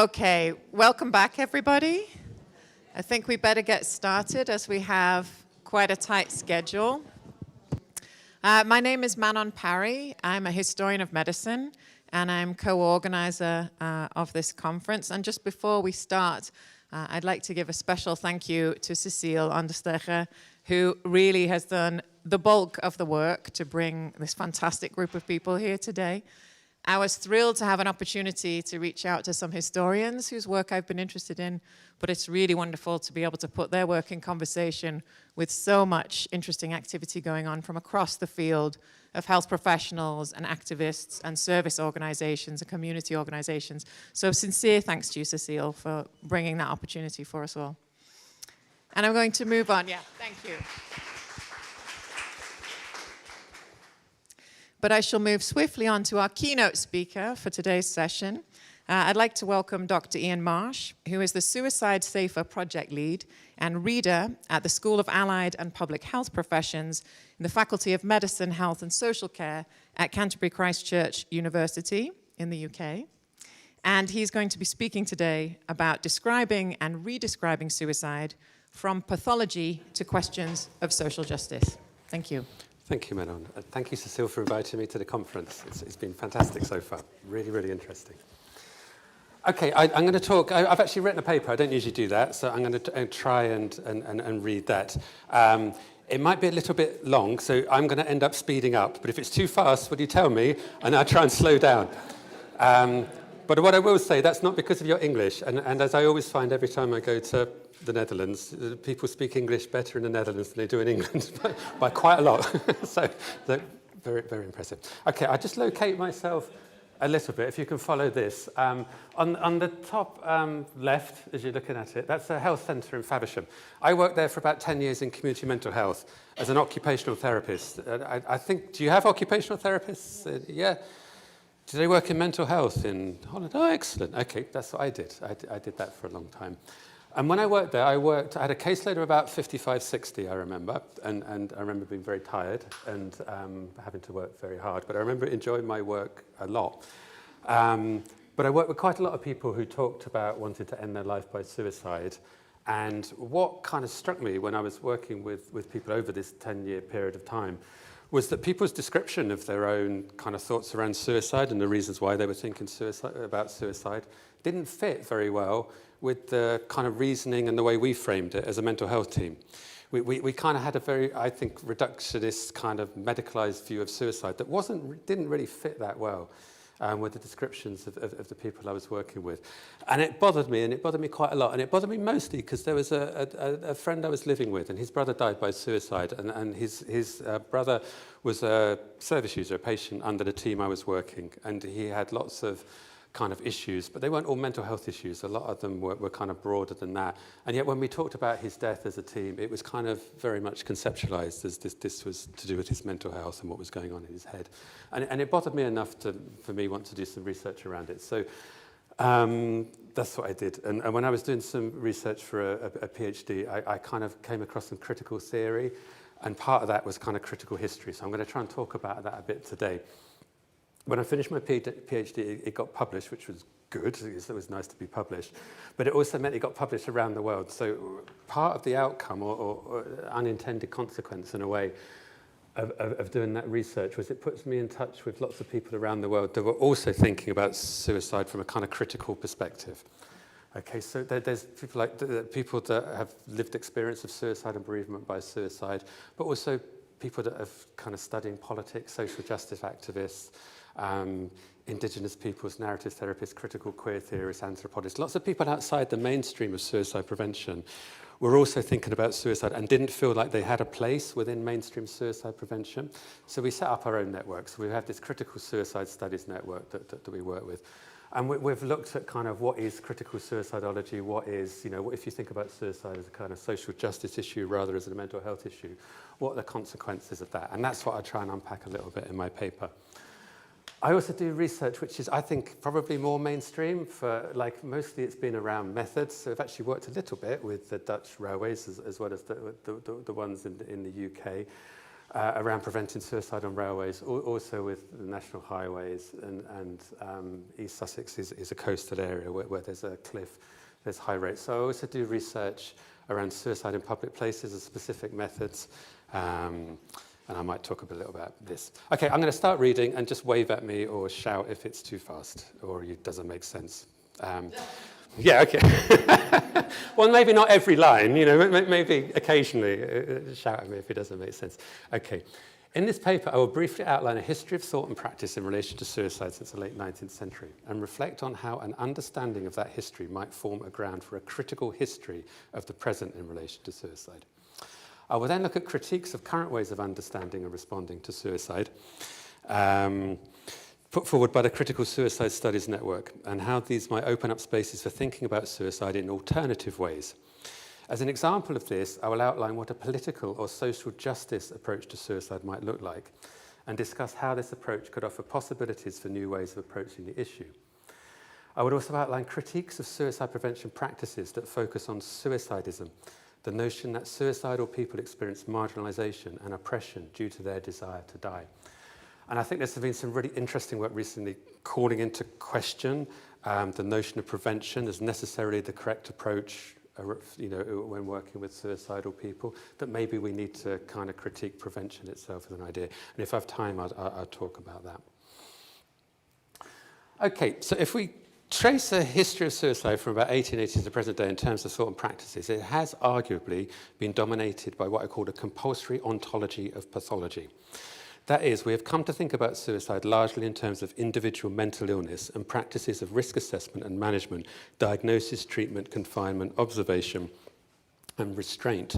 Okay, welcome back, everybody. I think we better get started as we have quite a tight schedule. My name is Manon Parry. I'm a historian of medicine, and I'm co-organizer of this conference. And just before we start, I'd like to give a special thank you to Cecile Anderstecher, who really has done the bulk of the work to bring this fantastic group of people here today. I was thrilled to have an opportunity to reach out to some historians whose work I've been interested in, but it's really wonderful to be able to put their work in conversation with so much interesting activity going on from across the field of health professionals and activists and service organizations and community organizations. So sincere thanks to you, Cecile, for bringing that opportunity for us all. And I'm going to move on. Yeah, thank you. But I shall move swiftly on to our keynote speaker for today's session. I'd like to welcome Dr. Ian Marsh, who is the Suicide Safer Project Lead and Reader at the School of Allied and Public Health Professions in the Faculty of Medicine, Health and Social Care at Canterbury Christ Church University in the UK. And he's going to be speaking today about describing and redescribing suicide from pathology to questions of social justice. Thank you. Thank you, Manon. Thank you, Cecile, for inviting me to the conference. It's been fantastic so far. Really, really interesting. Okay, I'm going to talk. I've actually written a paper. I don't usually do that, so I'm going to try and read that. It might be a little bit long, so I'm going to end up speeding up. But if it's too fast, will you tell me? And I'll try and slow down. But what I will say, that's not because of your English. And as I always find every time I go to the Netherlands, people speak English better in the Netherlands than they do in England by quite a lot. so very, very impressive. Okay, I'll just locate myself a little bit, if you can follow this. On the top left, as you're looking at it, that's a health centre in Faversham. I worked there for about 10 years in community mental health as an occupational therapist. I think, do you have occupational therapists? Yeah. Do they work in mental health in Holland? Oh, excellent. Okay, that's what I did. I did that for a long time. And when I worked there, I had a caseload of about 55, 60, I remember. And I remember being very tired and having to work very hard. But I remember enjoying my work a lot. But I worked with quite a lot of people who talked about wanting to end their life by suicide. And what kind of struck me when I was working with people over this 10-year period of time was that people's description of their own kind of thoughts around suicide and the reasons why they were thinking about suicide didn't fit very well with the kind of reasoning and the way we framed it as a mental health team. We kind of had a very, I think, reductionist kind of medicalized view of suicide that didn't really fit that well with the descriptions of the people I was working with. And it bothered me quite a lot. And it bothered me mostly because there was a friend I was living with, and his brother died by suicide. And his brother was a service user, a patient under the team I was working. And he had lots of kind of issues, but they weren't all mental health issues. A lot of them were kind of broader than that. And yet when we talked about his death as a team, it was kind of very much conceptualized as this was to do with his mental health and what was going on in his head. And it bothered me enough for me want to do some research around it. So that's what I did. And when I was doing some research for a PhD, I kind of came across some critical theory, and part of that was kind of critical history. So I'm going to try and talk about that a bit today. When I finished my PhD, it got published, which was good. It was nice to be published. But it also meant it got published around the world. So part of the outcome or unintended consequence, in a way, of doing that research was it puts me in touch with lots of people around the world that were also thinking about suicide from a kind of critical perspective. Okay, so there's people that have lived experience of suicide and bereavement by suicide, but also people that have kind of studying politics, social justice activists, indigenous peoples, narrative therapists, critical queer theorists, anthropologists, lots of people outside the mainstream of suicide prevention were also thinking about suicide and didn't feel like they had a place within mainstream suicide prevention. So we set up our own network. So we have this critical suicide studies network that we work with. And we've looked at kind of what is critical suicidology, what is, what if you think about suicide as a kind of social justice issue rather as a mental health issue, what are the consequences of that? And that's what I try and unpack a little bit in my paper. I also do research which is, I think, probably more mainstream for, mostly it's been around methods. So I've actually worked a little bit with the Dutch railways as well as the ones in the UK. around preventing suicide on railways, also with the national highways, and East Sussex is a coastal area where there's a cliff, there's high rates. So I also do research around suicide in public places and specific methods, and I might talk a little about this. Okay, I'm going to start reading, and just wave at me or shout if it's too fast or it doesn't make sense. Yeah, okay. Well, maybe not every line, maybe occasionally shout at me if it doesn't make sense. Okay. In this paper, I will briefly outline a history of thought and practice in relation to suicide since the late 19th century and reflect on how an understanding of that history might form a ground for a critical history of the present in relation to suicide. I will then look at critiques of current ways of understanding and responding to suicide, put forward by the Critical Suicide Studies Network, and how these might open up spaces for thinking about suicide in alternative ways. As an example of this, I will outline what a political or social justice approach to suicide might look like, and discuss how this approach could offer possibilities for new ways of approaching the issue. I would also outline critiques of suicide prevention practices that focus on suicidism, the notion that suicidal people experience marginalization and oppression due to their desire to die. And I think there's been some really interesting work recently calling into question the notion of prevention as necessarily the correct approach when working with suicidal people, that maybe we need to kind of critique prevention itself as an idea. And if I have time, I'll talk about that. Okay, so if we trace a history of suicide from about 1880 to the present day in terms of thought and practices, it has arguably been dominated by what I call a compulsory ontology of pathology. That is, we have come to think about suicide largely in terms of individual mental illness and practices of risk assessment and management, diagnosis, treatment, confinement, observation, and restraint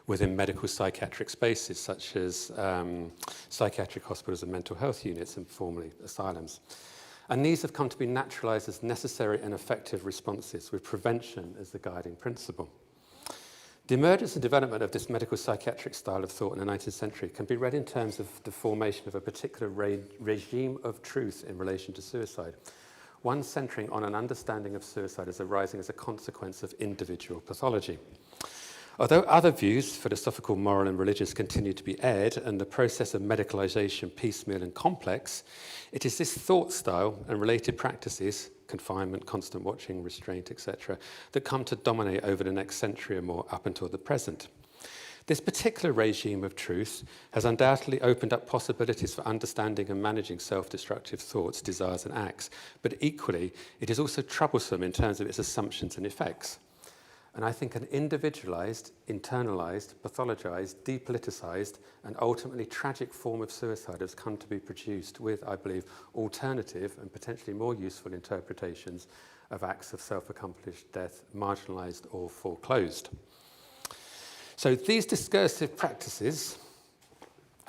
within medical psychiatric spaces, such as psychiatric hospitals and mental health units, and formerly asylums. And these have come to be naturalized as necessary and effective responses, with prevention as the guiding principle. The emergence and development of this medical psychiatric style of thought in the 19th century can be read in terms of the formation of a particular regime of truth in relation to suicide, one centering on an understanding of suicide as arising as a consequence of individual pathology. Although other views, philosophical, moral, and religious, continue to be aired, and the process of medicalization piecemeal and complex, it is this thought style and related practices, confinement, constant watching, restraint, etc., that come to dominate over the next century or more up until the present. This particular regime of truth has undoubtedly opened up possibilities for understanding and managing self-destructive thoughts, desires, and acts, but equally, it is also troublesome in terms of its assumptions and effects. And I think an individualized, internalized, pathologized, depoliticized, and ultimately tragic form of suicide has come to be produced with, I believe, alternative and potentially more useful interpretations of acts of self-accomplished death, marginalized or foreclosed. So these discursive practices,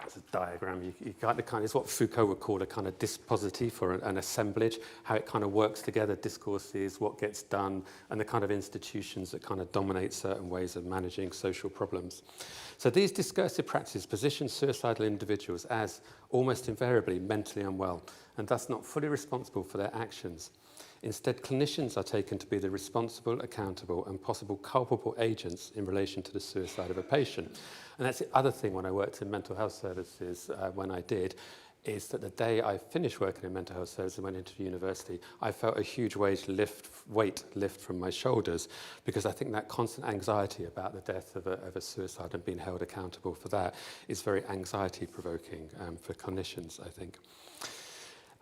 it's a diagram, you kind of, it's what Foucault would call a kind of dispositif or an assemblage, how it kind of works together, discourses, what gets done, and the kind of institutions that kind of dominate certain ways of managing social problems. So these discursive practices position suicidal individuals as almost invariably mentally unwell, and thus not fully responsible for their actions. Instead, clinicians are taken to be the responsible, accountable, and possible culpable agents in relation to the suicide of a patient. And that's the other thing when I worked in mental health services, when I did, is that the day I finished working in mental health services and went into university, I felt a huge weight lift from my shoulders, because I think that constant anxiety about the death of a suicide and being held accountable for that is very anxiety-provoking for clinicians, I think.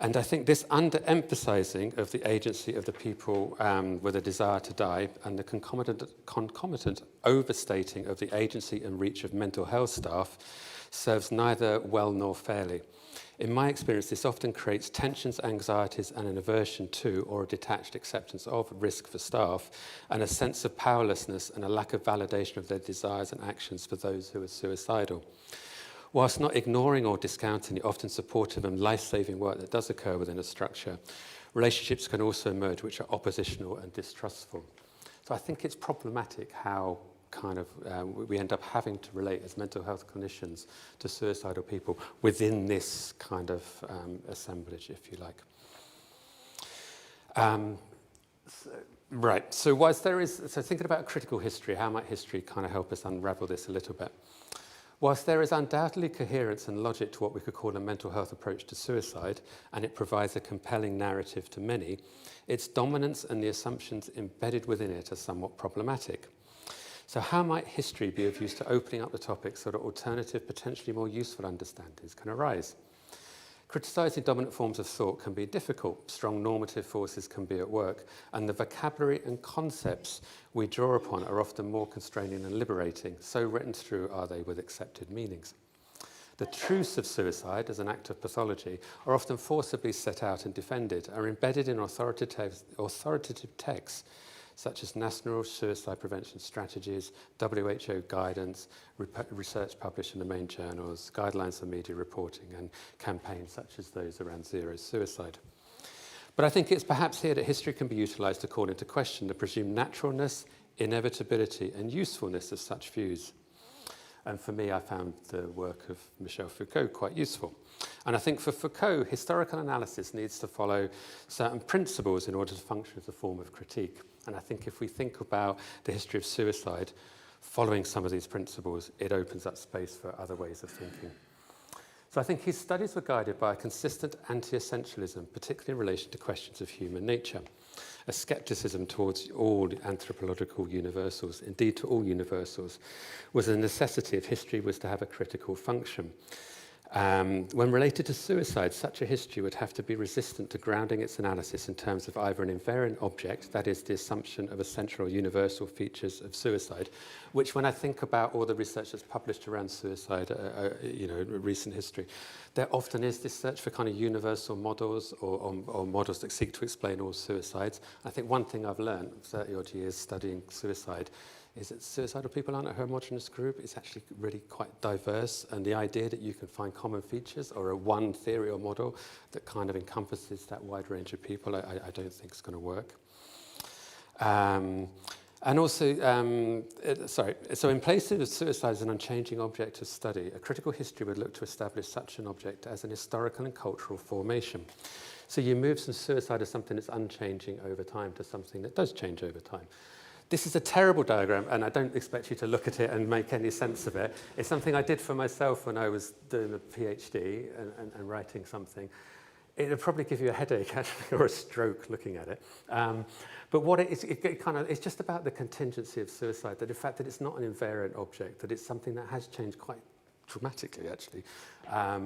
And I think this underemphasizing of the agency of the people with a desire to die and the concomitant overstating of the agency and reach of mental health staff serves neither well nor fairly. In my experience, this often creates tensions, anxieties, and an aversion to or a detached acceptance of risk for staff, and a sense of powerlessness and a lack of validation of their desires and actions for those who are suicidal. Whilst not ignoring or discounting the often supportive and life-saving work that does occur within a structure, relationships can also emerge which are oppositional and distrustful. So I think it's problematic how kind of we end up having to relate as mental health clinicians to suicidal people within this kind of assemblage, if you like. So whilst there is, so thinking about critical history, how might history kind of help us unravel this a little bit? Whilst there is undoubtedly coherence and logic to what we could call a mental health approach to suicide, and it provides a compelling narrative to many, its dominance and the assumptions embedded within it are somewhat problematic. So how might history be of use to opening up the topic so that alternative, potentially more useful understandings can arise? Criticising dominant forms of thought can be difficult. Strong normative forces can be at work, and the vocabulary and concepts we draw upon are often more constraining and liberating. So written through are they with accepted meanings. The truths of suicide as an act of pathology are often forcibly set out and defended, are embedded in authoritative texts such as national suicide prevention strategies, WHO guidance, research published in the main journals, guidelines for media reporting, and campaigns such as those around zero suicide. But I think it's perhaps here that history can be utilised to call into question the presumed naturalness, inevitability, and usefulness of such views. And for me, I found the work of Michel Foucault quite useful. And I think for Foucault, historical analysis needs to follow certain principles in order to function as a form of critique. And I think if we think about the history of suicide, following some of these principles, it opens up space for other ways of thinking. So I think his studies were guided by a consistent anti-essentialism, particularly in relation to questions of human nature, a skepticism towards all anthropological universals, indeed to all universals, was a necessity if history was to have a critical function. When related to suicide, such a history would have to be resistant to grounding its analysis in terms of either an invariant object, that is the assumption of essential or universal features of suicide, which when I think about all the research that's published around suicide, recent history, there often is this search for kind of universal models or models that seek to explain all suicides. I think one thing I've learned 30 odd years studying suicide is that suicidal people aren't a homogenous group. It's actually really quite diverse, and the idea that you can find common features or a one theory or model that kind of encompasses that wide range of people, I don't think is going to work. So in place of suicide as an unchanging object of study, a critical history would look to establish such an object as an historical and cultural formation. So you move from suicide as something that's unchanging over time to something that does change over time. This is a terrible diagram, and I don't expect you to look at it and make any sense of it. It's something I did for myself when I was doing a PhD and writing something. It would probably give you a headache, actually, or a stroke looking at it. But what it is, it's just about the contingency of suicide, that the fact that it's not an invariant object, that it's something that has changed quite dramatically, actually,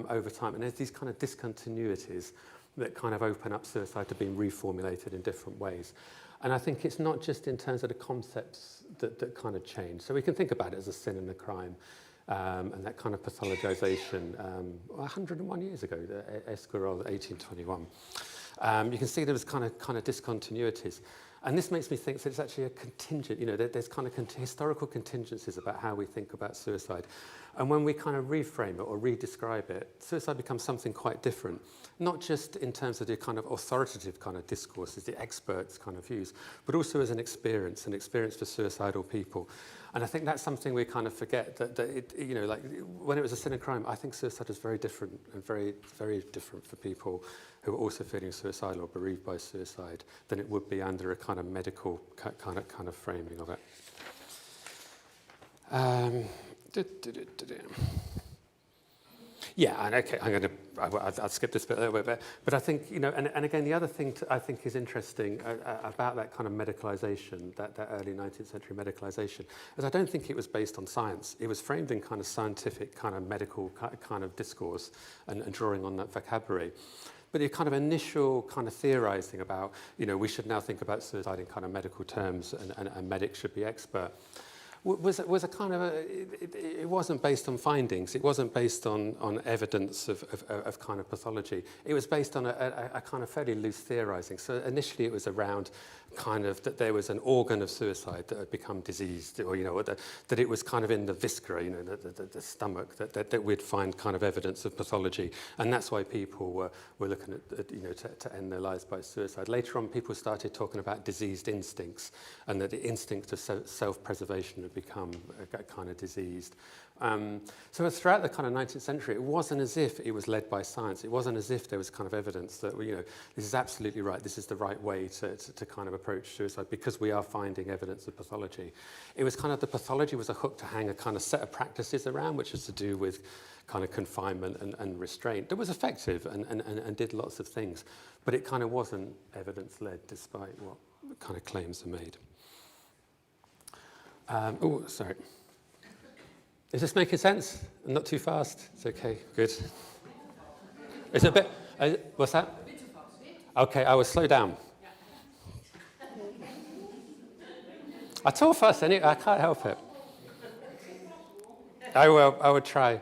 over time. And there's these kind of discontinuities that kind of open up suicide to being reformulated in different ways. And I think it's not just in terms of the concepts that kind of change. So we can think about it as a sin and a crime, and that kind of pathologization 101 years ago, Esquirol, 1821. You can see there was kind of discontinuities. And this makes me think that it's actually a contingent, there's kind of historical contingencies about how we think about suicide. And when we kind of reframe it or re-describe it, suicide becomes something quite different, not just in terms of the kind of authoritative kind of discourses, the experts' kind of views, but also as an experience for suicidal people. And I think that's something we kind of forget, that it, like when it was a sin and crime, I think suicide is very different and very, very different for people who are also feeling suicidal or bereaved by suicide than it would be under a kind of medical kind of framing of it. Yeah, and okay, I'll skip this bit a little bit, but I think, and again, the other thing I think is interesting about that kind of medicalisation, that early 19th century medicalisation, is I don't think it was based on science. It was framed in kind of scientific, kind of medical kind of discourse and drawing on that vocabulary. But the kind of initial kind of theorising about, we should now think about suicide in kind of medical terms and medics should be expert, was a kind of it wasn't based on findings. It wasn't based on evidence of kind of pathology. It was based on a kind of fairly loose theorising. So initially it was around kind of that there was an organ of suicide that had become diseased, or that it was kind of in the viscera, the stomach, that we'd find kind of evidence of pathology, and that's why people were looking at to end their lives by suicide. Later on, people started talking about diseased instincts, and that the instinct of self-preservation of become kind of diseased. So throughout the kind of 19th century, it wasn't as if it was led by science. It wasn't as if there was kind of evidence that, this is absolutely right, this is the right way to kind of approach suicide because we are finding evidence of pathology. It was kind of the pathology was a hook to hang a kind of set of practices around, which is to do with kind of confinement and restraint. That was effective and did lots of things, but it kind of wasn't evidence-led despite what kind of claims are made. Sorry. Is this making sense? I'm not too fast? It's okay, good. Is it a bit, what's that? A bit too fast. Okay, I will slow down. I talk fast anyway, I can't help it. I would try.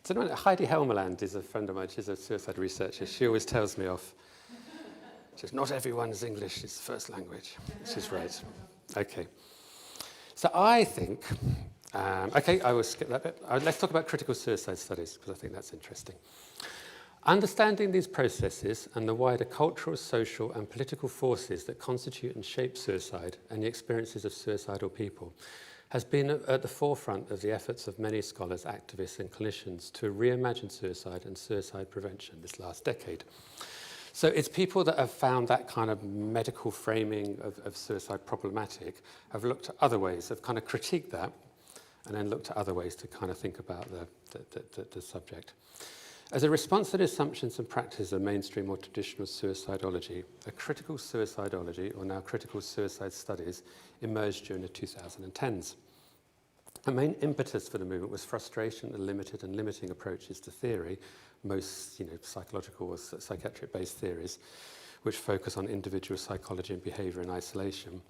Heidi Helmeland is a friend of mine, she's a suicide researcher. She always tells me off. She says, not everyone's English is first language. She's right. Okay. So I think, I will skip that bit. Let's talk about critical suicide studies, because I think that's interesting. Understanding these processes and the wider cultural, social, and political forces that constitute and shape suicide and the experiences of suicidal people has been at the forefront of the efforts of many scholars, activists, and clinicians to reimagine suicide and suicide prevention this last decade. So it's people that have found that kind of medical framing of suicide problematic, have looked at other ways, have kind of critiqued that, and then looked at other ways to kind of think about the subject. As a response to the assumptions and practices of mainstream or traditional suicidology, a critical suicidology, or now critical suicide studies, emerged during the 2010s. The main impetus for the movement was frustration at limited and limiting approaches to theory, most psychological or psychiatric-based theories, which focus on individual psychology and behaviour in isolation.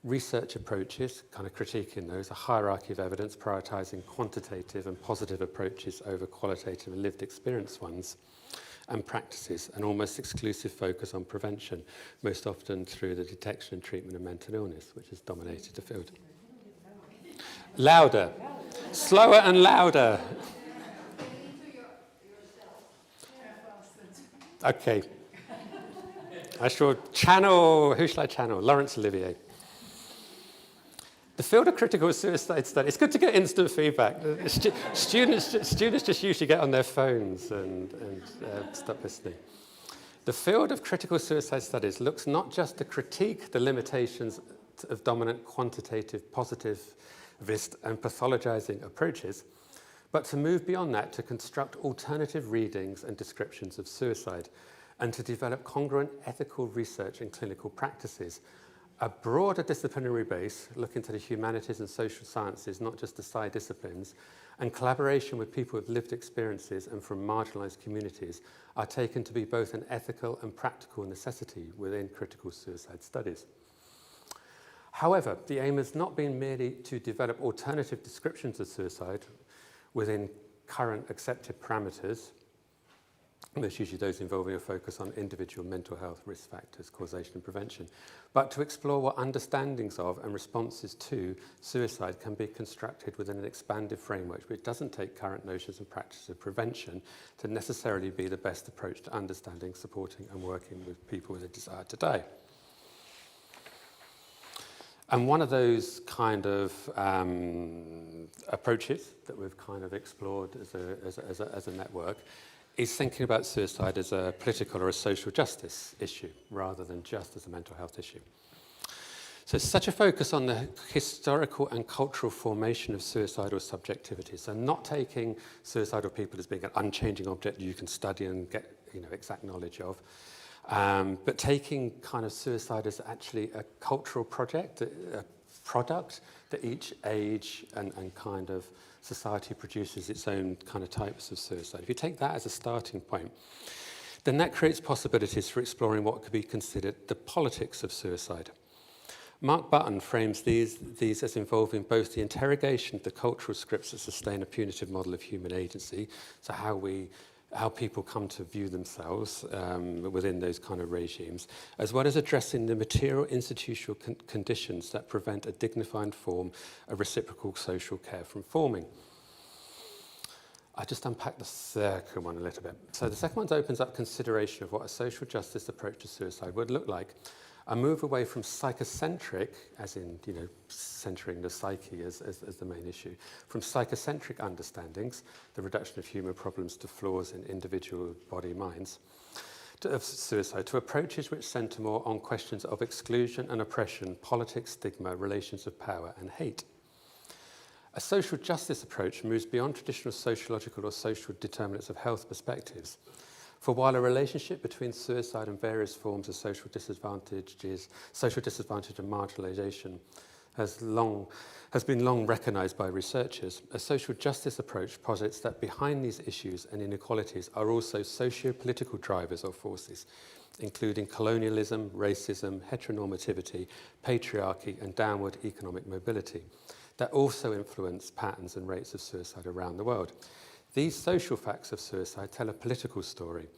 Research approaches, kind of critiquing those, a hierarchy of evidence, prioritising quantitative and positive approaches over qualitative and lived experience ones, and practices, an almost exclusive focus on prevention, most often through the detection and treatment of mental illness, which has dominated the field. Louder. Slower and louder. Okay. I shall channel, who shall I channel? Laurence Olivier. The field of critical suicide study, it's good to get instant feedback. Students just usually get on their phones and stop listening. The field of critical suicide studies looks not just to critique the limitations of dominant quantitative, positivist and pathologizing approaches, but to move beyond that to construct alternative readings and descriptions of suicide and to develop congruent ethical research and clinical practices. A broader disciplinary base, looking to the humanities and social sciences, not just the side disciplines, and collaboration with people with lived experiences and from marginalised communities are taken to be both an ethical and practical necessity within critical suicide studies. However, the aim has not been merely to develop alternative descriptions of suicide within current accepted parameters. There's usually those involving a focus on individual mental health risk factors, causation and prevention, but to explore what understandings of and responses to suicide can be constructed within an expanded framework which doesn't take current notions and practices of prevention to necessarily be the best approach to understanding, supporting and working with people with a desire to die. And one of those kind of approaches that we've kind of explored as a network is thinking about suicide as a political or a social justice issue rather than just as a mental health issue. So such a focus on the historical and cultural formation of suicidal subjectivity. So not taking suicidal people as being an unchanging object you can study and get exact knowledge of, but taking kind of suicide as actually a cultural project, a product that each age and kind of society produces its own kind of types of suicide. If you take that as a starting point, then that creates possibilities for exploring what could be considered the politics of suicide. Mark Button frames these as involving both the interrogation of the cultural scripts that sustain a punitive model of human agency, so how people come to view themselves within those kind of regimes, as well as addressing the material institutional conditions that prevent a dignified form of reciprocal social care from forming. I just unpacked the second one a little bit. So the second one opens up consideration of what a social justice approach to suicide would look like, a move away from psychocentric, as in, centering the psyche as the main issue, from psychocentric understandings, the reduction of human problems to flaws in individual body minds, of suicide, to approaches which centre more on questions of exclusion and oppression, politics, stigma, relations of power and hate. A social justice approach moves beyond traditional sociological or social determinants of health perspectives. For while a relationship between suicide and various forms of social disadvantage and marginalisation has been long recognised by researchers, a social justice approach posits that behind these issues and inequalities are also socio-political drivers or forces, including colonialism, racism, heteronormativity, patriarchy and downward economic mobility, that also influence patterns and rates of suicide around the world. These social facts of suicide tell a political story,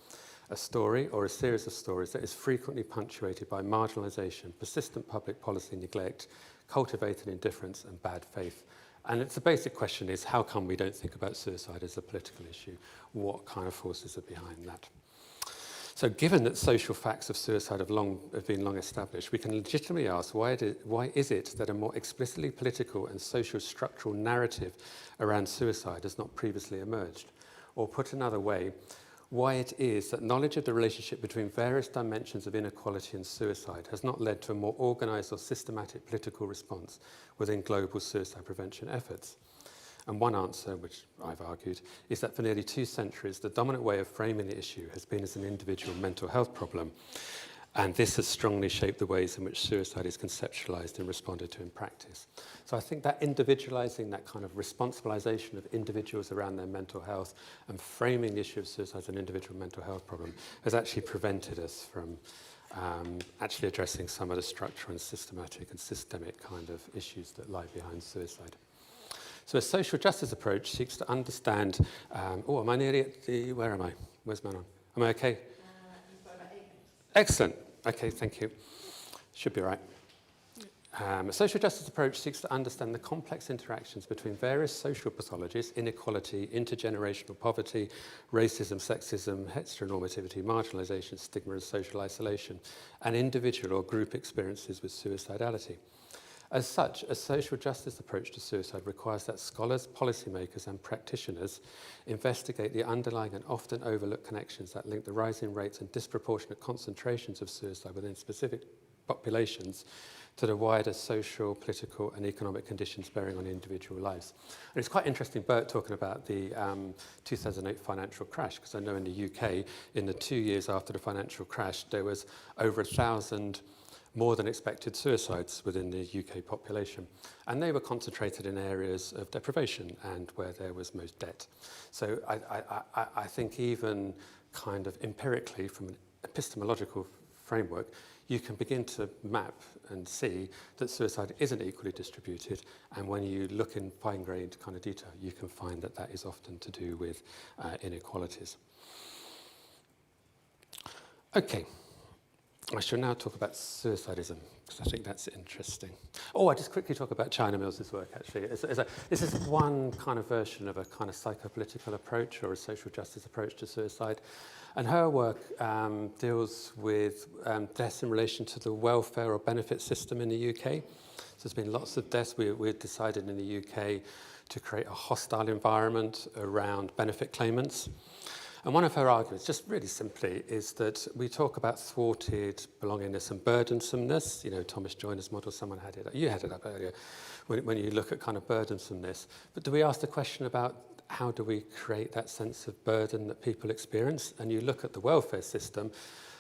a story or a series of stories that is frequently punctuated by marginalisation, persistent public policy neglect, cultivated indifference and bad faith. And the basic question is, how come we don't think about suicide as a political issue? What kind of forces are behind that? So given that social facts of suicide have been long established, we can legitimately ask why is it that a more explicitly political and social structural narrative around suicide has not previously emerged? Or put another way, why it is that knowledge of the relationship between various dimensions of inequality and suicide has not led to a more organised or systematic political response within global suicide prevention efforts. And one answer, which I've argued, is that for nearly 2 centuries, the dominant way of framing the issue has been as an individual mental health problem. And this has strongly shaped the ways in which suicide is conceptualised and responded to in practice. So I think that individualising, that kind of responsibilisation of individuals around their mental health and framing the issue of suicide as an individual mental health problem has actually prevented us from actually addressing some of the structural and systematic and systemic kind of issues that lie behind suicide. So a social justice approach seeks to understand, am I nearly at where am I? Where's Manon? Am I okay? Excellent. Okay, thank you. Should be right. A social justice approach seeks to understand the complex interactions between various social pathologies, inequality, intergenerational poverty, racism, sexism, heteronormativity, marginalisation, stigma and social isolation, and individual or group experiences with suicidality. As such, a social justice approach to suicide requires that scholars, policymakers and practitioners investigate the underlying and often overlooked connections that link the rising rates and disproportionate concentrations of suicide within specific populations to the wider social, political and economic conditions bearing on individual lives. And it's quite interesting, Bert, talking about the 2008 financial crash, because I know in the UK, in the 2 years after the financial crash, there was over 1,000 more than expected suicides within the UK population. And they were concentrated in areas of deprivation and where there was most debt. So I think even kind of empirically, from an epistemological framework, you can begin to map and see that suicide isn't equally distributed. And when you look in fine-grained kind of detail, you can find that that is often to do with inequalities. Okay. I shall now talk about suicidism, because I think that's interesting. I'll just quickly talk about China Mills's work, actually. This is one kind of version of a kind of psychopolitical approach or a social justice approach to suicide. And her work deals with deaths in relation to the welfare or benefit system in the UK. So there's been lots of deaths. We've decided in the UK to create a hostile environment around benefit claimants. And one of her arguments, just really simply, is that we talk about thwarted belongingness and burdensomeness. You know, Thomas Joiner's model, someone had it, you had it up earlier, when you look at kind of burdensomeness. But do we ask the question about how do we create that sense of burden that people experience? And you look at the welfare system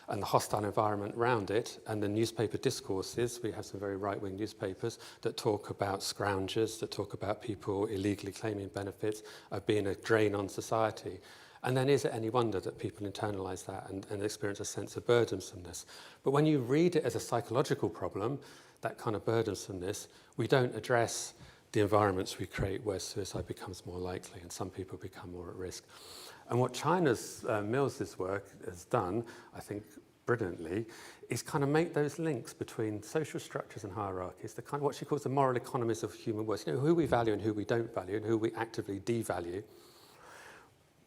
and the hostile environment around it, and the newspaper discourses. We have some very right-wing newspapers that talk about scroungers, that talk about people illegally claiming benefits, of being a drain on society. And then is it any wonder that people internalise that and experience a sense of burdensomeness? But when you read it as a psychological problem, that kind of burdensomeness, we don't address the environments we create where suicide becomes more likely and some people become more at risk. And what China's Mills's work has done, I think brilliantly, is kind of make those links between social structures and hierarchies, the kind of what she calls the moral economies of human worth. You know, who we value and who we don't value and who we actively devalue.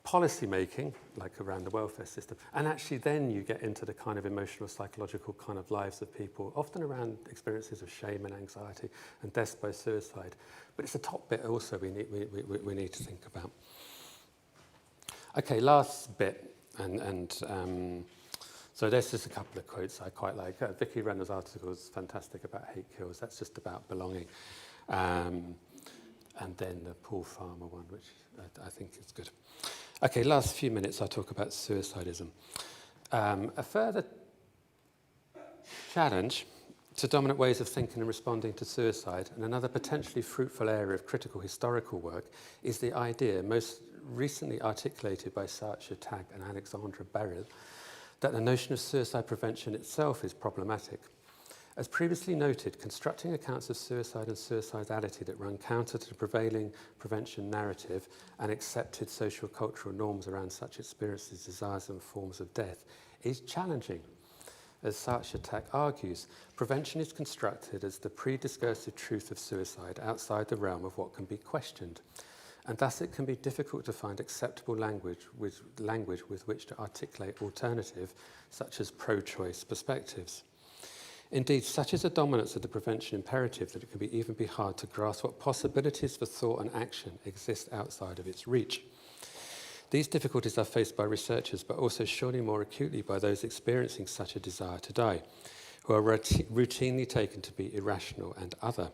policy making, like around the welfare system, and actually then you get into the kind of emotional, psychological kind of lives of people, often around experiences of shame and anxiety and deaths by suicide. But it's a top bit also we need to think about. Okay, last bit, so there's just a couple of quotes I quite like. Vicky Reynolds' article is fantastic about hate kills. That's just about belonging. And then the Paul Farmer one, which I think is good. Okay, last few minutes I'll talk about suicidism. A further challenge to dominant ways of thinking and responding to suicide, and another potentially fruitful area of critical historical work, is the idea, most recently articulated by Saartjie Tak and Alexandra Beryl, that the notion of suicide prevention itself is problematic. As previously noted, constructing accounts of suicide and suicidality that run counter to the prevailing prevention narrative and accepted social cultural norms around such experiences, desires and forms of death is challenging. As Saartjie Tak argues, prevention is constructed as the prediscursive truth of suicide outside the realm of what can be questioned, and thus it can be difficult to find acceptable language with which to articulate alternative, such as pro-choice perspectives. Indeed, such is a dominance of the prevention imperative that it can even be hard to grasp what possibilities for thought and action exist outside of its reach. These difficulties are faced by researchers, but also surely more acutely by those experiencing such a desire to die, who are routinely taken to be irrational and other.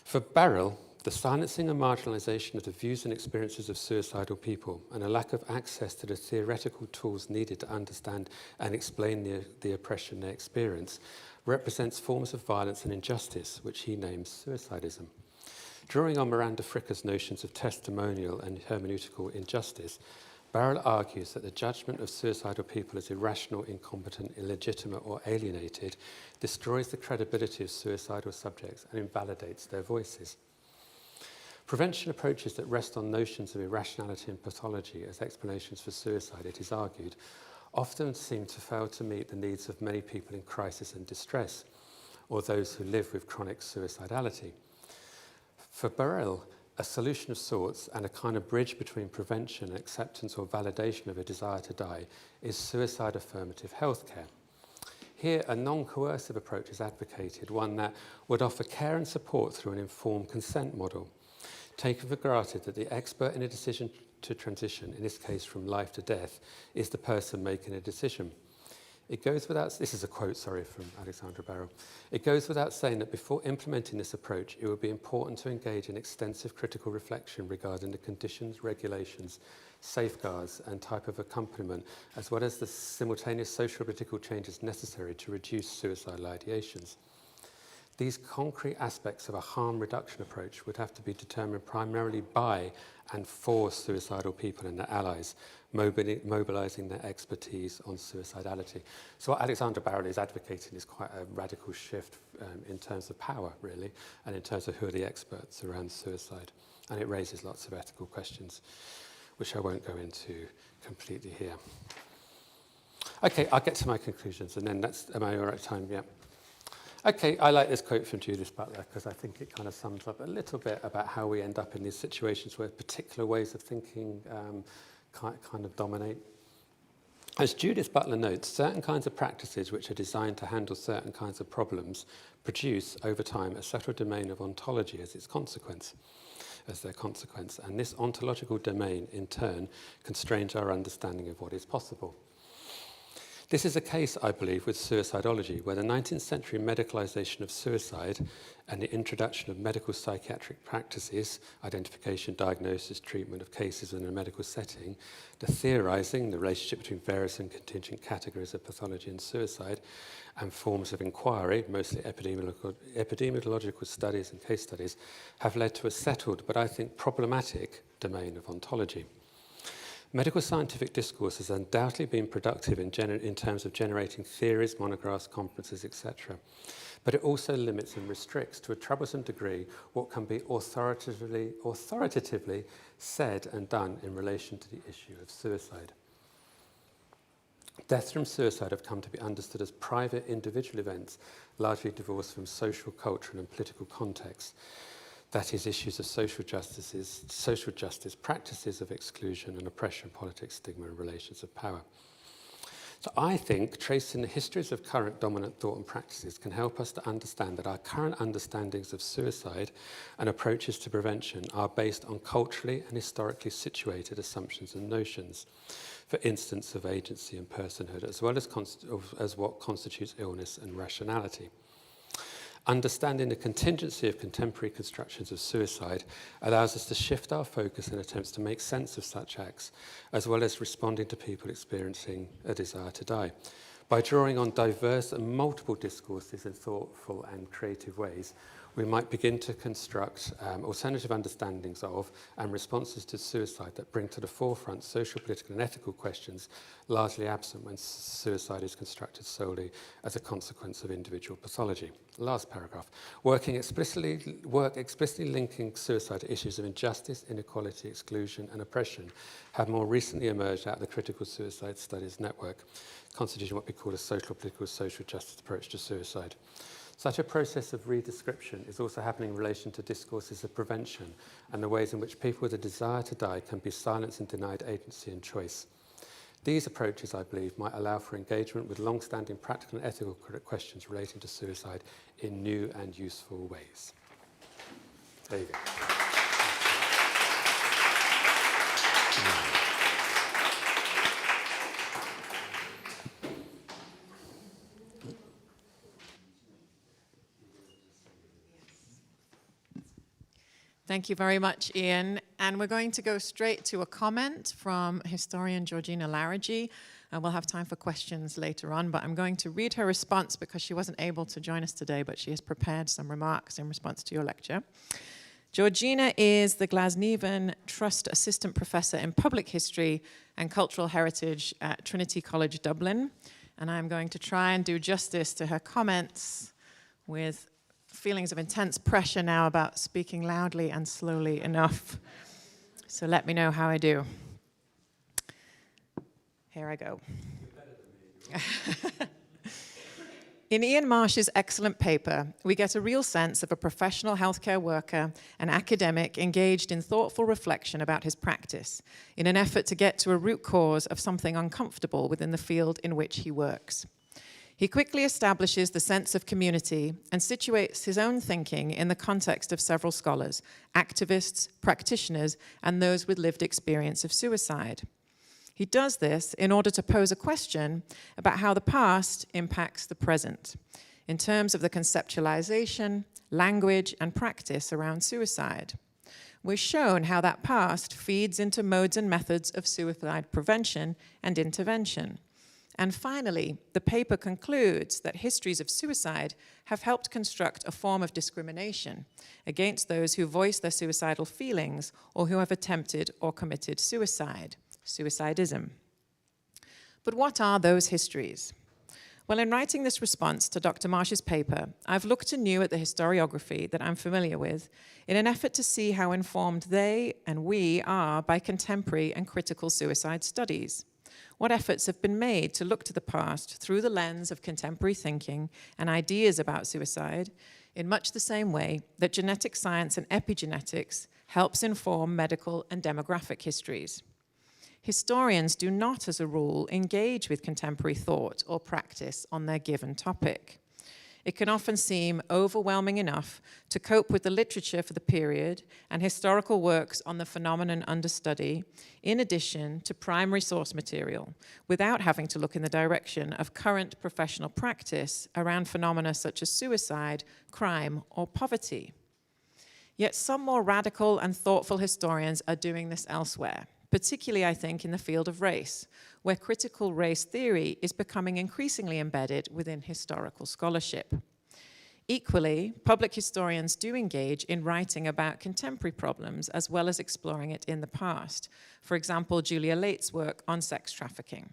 For Beryl, the silencing and marginalisation of the views and experiences of suicidal people and a lack of access to the theoretical tools needed to understand and explain the oppression they experience represents forms of violence and injustice, which he names suicidism. Drawing on Miranda Fricker's notions of testimonial and hermeneutical injustice, Beryl argues that the judgment of suicidal people as irrational, incompetent, illegitimate or alienated destroys the credibility of suicidal subjects and invalidates their voices. Prevention approaches that rest on notions of irrationality and pathology as explanations for suicide, it is argued, often seem to fail to meet the needs of many people in crisis and distress, or those who live with chronic suicidality. For Beryl, a solution of sorts and a kind of bridge between prevention and acceptance or validation of a desire to die is suicide affirmative healthcare. Here, a non-coercive approach is advocated, one that would offer care and support through an informed consent model, taken for granted that the expert in a decision to transition, in this case from life to death, is the person making a decision. It goes without, this is a quote, sorry, from Alexandra Beryl. It goes without saying that before implementing this approach, it would be important to engage in extensive critical reflection regarding the conditions, regulations, safeguards, and type of accompaniment, as well as the simultaneous social political changes necessary to reduce suicidal ideations. These concrete aspects of a harm reduction approach would have to be determined primarily by and for suicidal people and their allies, mobilising their expertise on suicidality. So what Alexandra Beryl is advocating is quite a radical shift in terms of power, really, and in terms of who are the experts around suicide. And it raises lots of ethical questions, which I won't go into completely here. Okay, I'll get to my conclusions, and then am I all right time? Yeah. Okay, I like this quote from Judith Butler because I think it kind of sums up a little bit about how we end up in these situations where particular ways of thinking kind of dominate. As Judith Butler notes, certain kinds of practices which are designed to handle certain kinds of problems produce, over time, a settled domain of ontology as their consequence, and this ontological domain, in turn, constrains our understanding of what is possible. This is a case, I believe, with suicidology, where the 19th century medicalisation of suicide and the introduction of medical psychiatric practices, identification, diagnosis, treatment of cases in a medical setting, the theorising, the relationship between various and contingent categories of pathology and suicide, and forms of inquiry, mostly epidemiological studies and case studies, have led to a settled, but I think problematic, domain of ontology. Medical scientific discourse has undoubtedly been productive in terms of generating theories, monographs, conferences, etc. But it also limits and restricts to a troublesome degree what can be authoritatively said and done in relation to the issue of suicide. Deaths from suicide have come to be understood as private individual events, largely divorced from social, cultural and political contexts. that is, issues of social justice, practices of exclusion and oppression, politics, stigma, and relations of power. So I think tracing the histories of current dominant thought and practices can help us to understand that our current understandings of suicide and approaches to prevention are based on culturally and historically situated assumptions and notions, for instance, of agency and personhood, as well as what constitutes illness and rationality. Understanding the contingency of contemporary constructions of suicide allows us to shift our focus in attempts to make sense of such acts, as well as responding to people experiencing a desire to die. By drawing on diverse and multiple discourses in thoughtful and creative ways, we might begin to construct alternative understandings of and responses to suicide that bring to the forefront social, political and ethical questions largely absent when suicide is constructed solely as a consequence of individual pathology. Last paragraph. Work explicitly linking suicide to issues of injustice, inequality, exclusion and oppression have more recently emerged out of the Critical Suicide Studies Network, constituting what we call a social, political, social justice approach to suicide. Such a process of redescription is also happening in relation to discourses of prevention and the ways in which people with a desire to die can be silenced and denied agency and choice. These approaches, I believe, might allow for engagement with long-standing practical and ethical questions relating to suicide in new and useful ways. There you go. Thank you very much, Ian. And we're going to go straight to a comment from historian Georgina Larragee. And we'll have time for questions later on, but I'm going to read her response because she wasn't able to join us today, but she has prepared some remarks in response to your lecture. Georgina is the Glasnevin Trust Assistant Professor in Public History and Cultural Heritage at Trinity College Dublin. And I'm going to try and do justice to her comments with feelings of intense pressure now about speaking loudly and slowly enough. So let me know how I do. Here I go. In Ian Marsh's excellent paper, we get a real sense of a professional healthcare worker, an academic engaged in thoughtful reflection about his practice in an effort to get to a root cause of something uncomfortable within the field in which he works. He quickly establishes the sense of community and situates his own thinking in the context of several scholars, activists, practitioners, and those with lived experience of suicide. He does this in order to pose a question about how the past impacts the present, in terms of the conceptualization, language, and practice around suicide. We're shown how that past feeds into modes and methods of suicide prevention and intervention. And finally, the paper concludes that histories of suicide have helped construct a form of discrimination against those who voice their suicidal feelings or who have attempted or committed suicide, suicidism. But what are those histories? Well, in writing this response to Dr. Marsh's paper, I've looked anew at the historiography that I'm familiar with in an effort to see how informed they and we are by contemporary and critical suicide studies. What efforts have been made to look to the past through the lens of contemporary thinking and ideas about suicide in much the same way that genetic science and epigenetics helps inform medical and demographic histories. Historians do not, as a rule, engage with contemporary thought or practice on their given topic. It can often seem overwhelming enough to cope with the literature for the period and historical works on the phenomenon under study, in addition to primary source material, without having to look in the direction of current professional practice around phenomena such as suicide, crime, or poverty. Yet some more radical and thoughtful historians are doing this elsewhere, particularly, I think, in the field of race, where critical race theory is becoming increasingly embedded within historical scholarship. Equally, public historians do engage in writing about contemporary problems as well as exploring it in the past. For example, Julia Late's work on sex trafficking.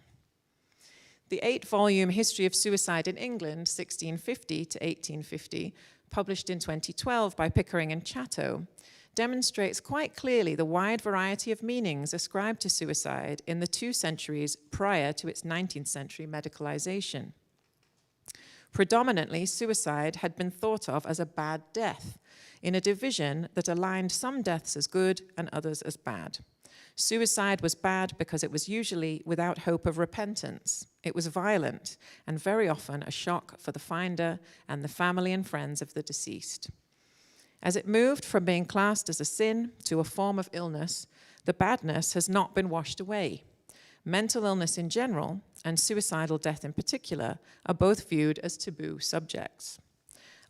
The 8-volume History of Suicide in England, 1650 to 1850, published in 2012 by Pickering and Chatto, demonstrates quite clearly the wide variety of meanings ascribed to suicide in the 2 centuries prior to its 19th century medicalization. Predominantly, suicide had been thought of as a bad death, in a division that aligned some deaths as good and others as bad. Suicide was bad because it was usually without hope of repentance. It was violent and very often a shock for the finder and the family and friends of the deceased. As it moved from being classed as a sin to a form of illness, the badness has not been washed away. Mental illness in general, and suicidal death in particular, are both viewed as taboo subjects.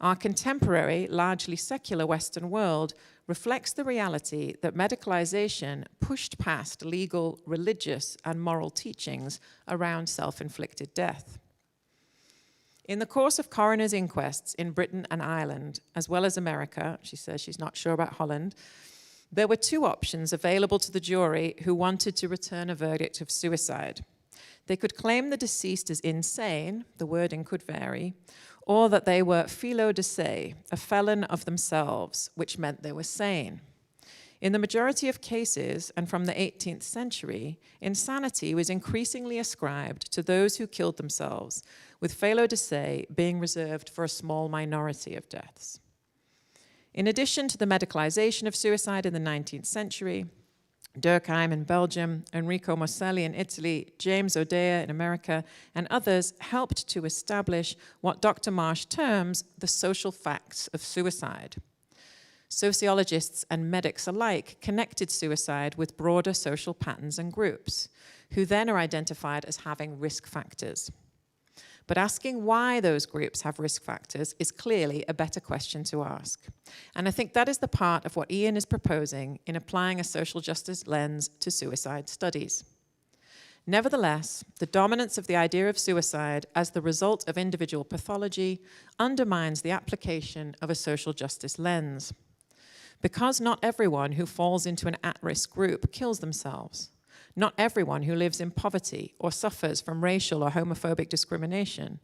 Our contemporary, largely secular Western world reflects the reality that medicalization pushed past legal, religious, and moral teachings around self-inflicted death. In the course of coroner's inquests in Britain and Ireland, as well as America, she says she's not sure about Holland, there were two options available to the jury who wanted to return a verdict of suicide. They could claim the deceased as insane, the wording could vary, or that they were felo de se, a felon of themselves, which meant they were sane. In the majority of cases, and from the 18th century, insanity was increasingly ascribed to those who killed themselves, with felo de se being reserved for a small minority of deaths. In addition to the medicalization of suicide in the 19th century, Durkheim in Belgium, Enrico Mosselli in Italy, James O'Dea in America, and others helped to establish what Dr. Marsh terms the social facts of suicide. Sociologists and medics alike connected suicide with broader social patterns and groups, who then are identified as having risk factors. But asking why those groups have risk factors is clearly a better question to ask. And I think that is the part of what Ian is proposing in applying a social justice lens to suicide studies. Nevertheless, the dominance of the idea of suicide as the result of individual pathology undermines the application of a social justice lens. Because not everyone who falls into an at-risk group kills themselves. Not everyone who lives in poverty or suffers from racial or homophobic discrimination,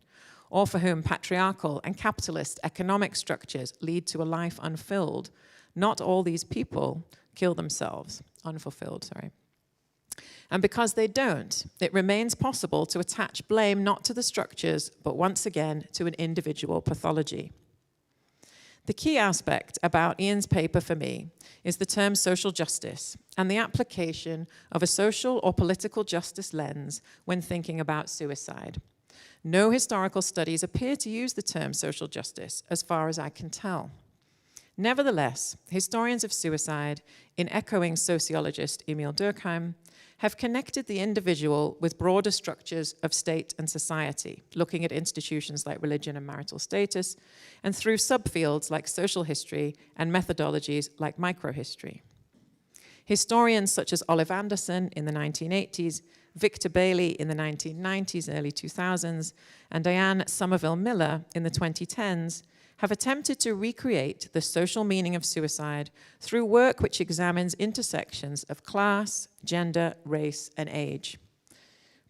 or for whom patriarchal and capitalist economic structures lead to a life unfilled, not all these people kill themselves, unfulfilled. And because they don't, it remains possible to attach blame not to the structures, but once again to an individual pathology. The key aspect about Ian's paper for me is the term social justice and the application of a social or political justice lens when thinking about suicide. No historical studies appear to use the term social justice, as far as I can tell. Nevertheless, historians of suicide, in echoing sociologist Emil Durkheim, have connected the individual with broader structures of state and society, looking at institutions like religion and marital status, and through subfields like social history and methodologies like microhistory. Historians such as Olive Anderson in the 1980s, Victor Bailey in the 1990s, early 2000s, and Diane Somerville Miller in the 2010s have attempted to recreate the social meaning of suicide through work which examines intersections of class, gender, race, and age.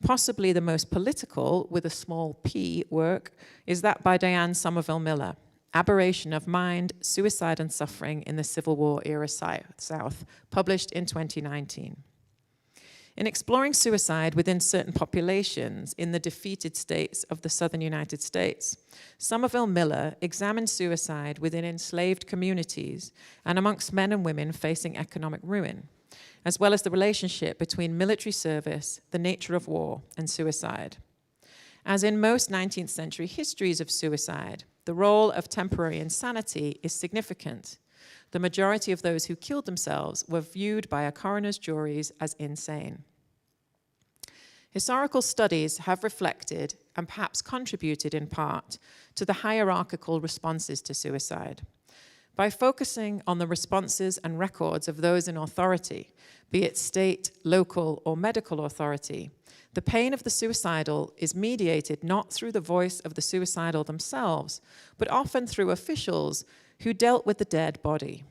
Possibly the most political, with a small p, work is that by Diane Somerville Miller, Aberration of Mind, Suicide and Suffering in the Civil War Era South, published in 2019. In exploring suicide within certain populations in the defeated states of the southern United States, Somerville Miller examined suicide within enslaved communities and amongst men and women facing economic ruin, as well as the relationship between military service, the nature of war, and suicide. As in most 19th century histories of suicide, the role of temporary insanity is significant. The majority of those who killed themselves were viewed by a coroner's juries as insane. Historical studies have reflected and perhaps contributed in part to the hierarchical responses to suicide. By focusing on the responses and records of those in authority, be it state, local, or medical authority, the pain of the suicidal is mediated not through the voice of the suicidal themselves, but often through officials who dealt with the dead body.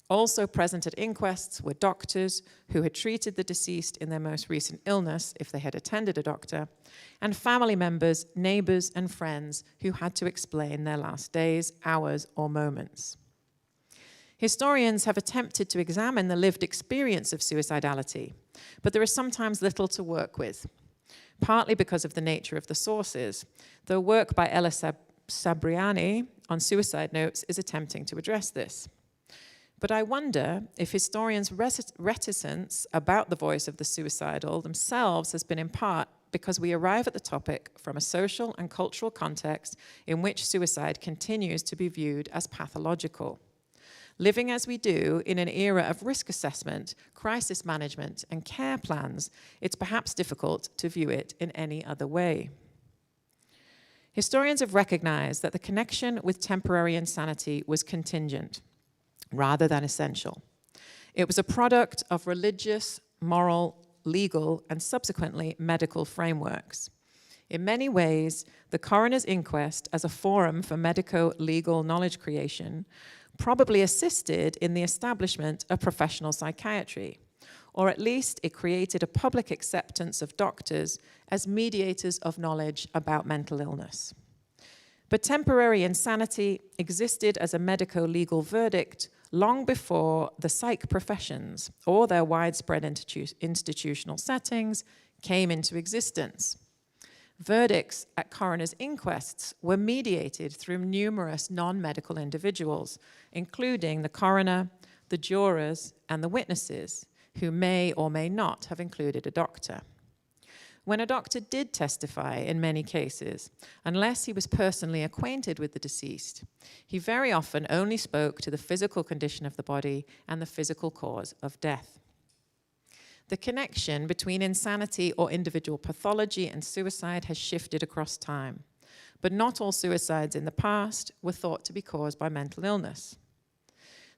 Also present at inquests were doctors who had treated the deceased in their most recent illness, if they had attended a doctor, and family members, neighbors, and friends who had to explain their last days, hours, or moments. Historians have attempted to examine the lived experience of suicidality, but there is sometimes little to work with. partly because of the nature of the sources, though work by Ella Sabriani on suicide notes is attempting to address this. But I wonder if historians' reticence about the voice of the suicidal themselves has been in part because we arrive at the topic from a social and cultural context in which suicide continues to be viewed as pathological. Living as we do in an era of risk assessment, crisis management, and care plans, it's perhaps difficult to view it in any other way. Historians have recognized that the connection with temporary insanity was contingent rather than essential. It was a product of religious, moral, legal, and subsequently medical frameworks. In many ways, the coroner's inquest as a forum for medico-legal knowledge creation probably assisted in the establishment of professional psychiatry, or at least it created a public acceptance of doctors as mediators of knowledge about mental illness. But temporary insanity existed as a medico-legal verdict long before the psych professions or their widespread institutional settings came into existence. Verdicts at coroner's inquests were mediated through numerous non-medical individuals, including the coroner, the jurors, and the witnesses, who may or may not have included a doctor. When a doctor did testify in many cases, unless he was personally acquainted with the deceased, he very often only spoke to the physical condition of the body and the physical cause of death. The connection between insanity or individual pathology and suicide has shifted across time, but not all suicides in the past were thought to be caused by mental illness.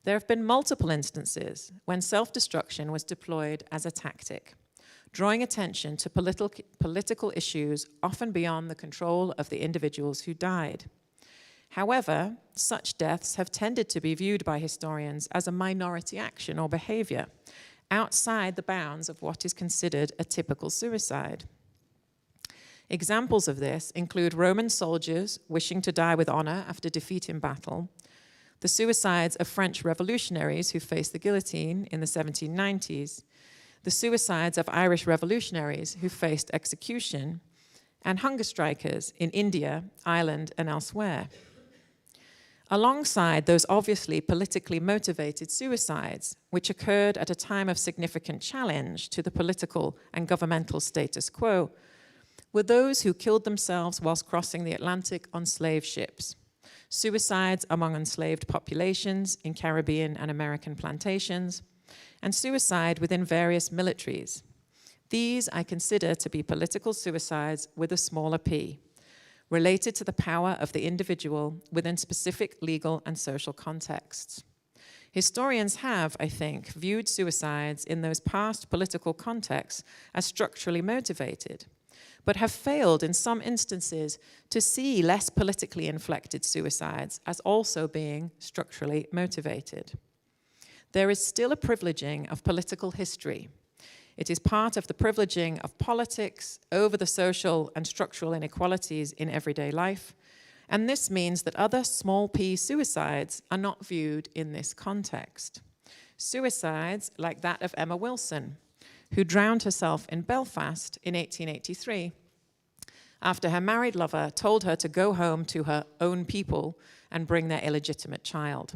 There have been multiple instances when self-destruction was deployed as a tactic, drawing attention to political issues often beyond the control of the individuals who died. However, such deaths have tended to be viewed by historians as a minority action or behavior, outside the bounds of what is considered a typical suicide. Examples of this include Roman soldiers wishing to die with honor after defeat in battle, the suicides of French revolutionaries who faced the guillotine in the 1790s, the suicides of Irish revolutionaries who faced execution, and hunger strikers in India, Ireland, and elsewhere. Alongside those obviously politically motivated suicides, which occurred at a time of significant challenge to the political and governmental status quo, were those who killed themselves whilst crossing the Atlantic on slave ships, suicides among enslaved populations in Caribbean and American plantations, and suicide within various militaries. These I consider to be political suicides with a smaller p, related to the power of the individual within specific legal and social contexts. Historians have, I think, viewed suicides in those past political contexts as structurally motivated, but have failed in some instances to see less politically inflected suicides as also being structurally motivated. There is still a privileging of political history. It is part of the privileging of politics over the social and structural inequalities in everyday life, and this means that other small p suicides are not viewed in this context. Suicides like that of Emma Wilson, who drowned herself in Belfast in 1883 after her married lover told her to go home to her own people and bring their illegitimate child.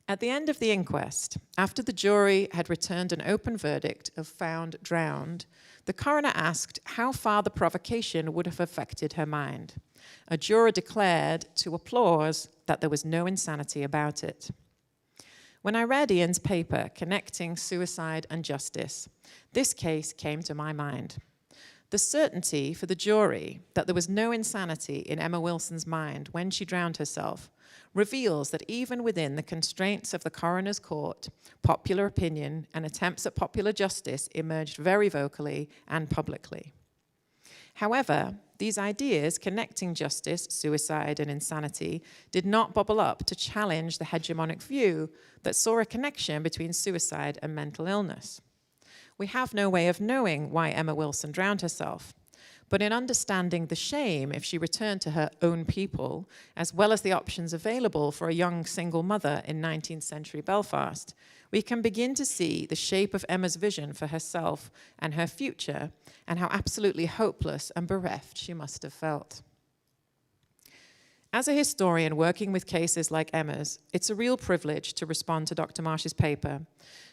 At the end of the inquest, after the jury had returned an open verdict of found drowned, the coroner asked how far the provocation would have affected her mind. A juror declared to applause that there was no insanity about it. When I read Ian's paper, Connecting Suicide and Justice, this case came to my mind. The certainty for the jury that there was no insanity in Emma Wilson's mind when she drowned herself reveals that even within the constraints of the coroner's court, popular opinion and attempts at popular justice emerged very vocally and publicly. However, these ideas connecting justice, suicide, and insanity did not bubble up to challenge the hegemonic view that saw a connection between suicide and mental illness. We have no way of knowing why Emma Wilson drowned herself, but in understanding the shame if she returned to her own people, as well as the options available for a young single mother in 19th century Belfast, we can begin to see the shape of Emma's vision for herself and her future, and how absolutely hopeless and bereft she must have felt. As a historian working with cases like Emma's, it's a real privilege to respond to Dr. Marsh's paper,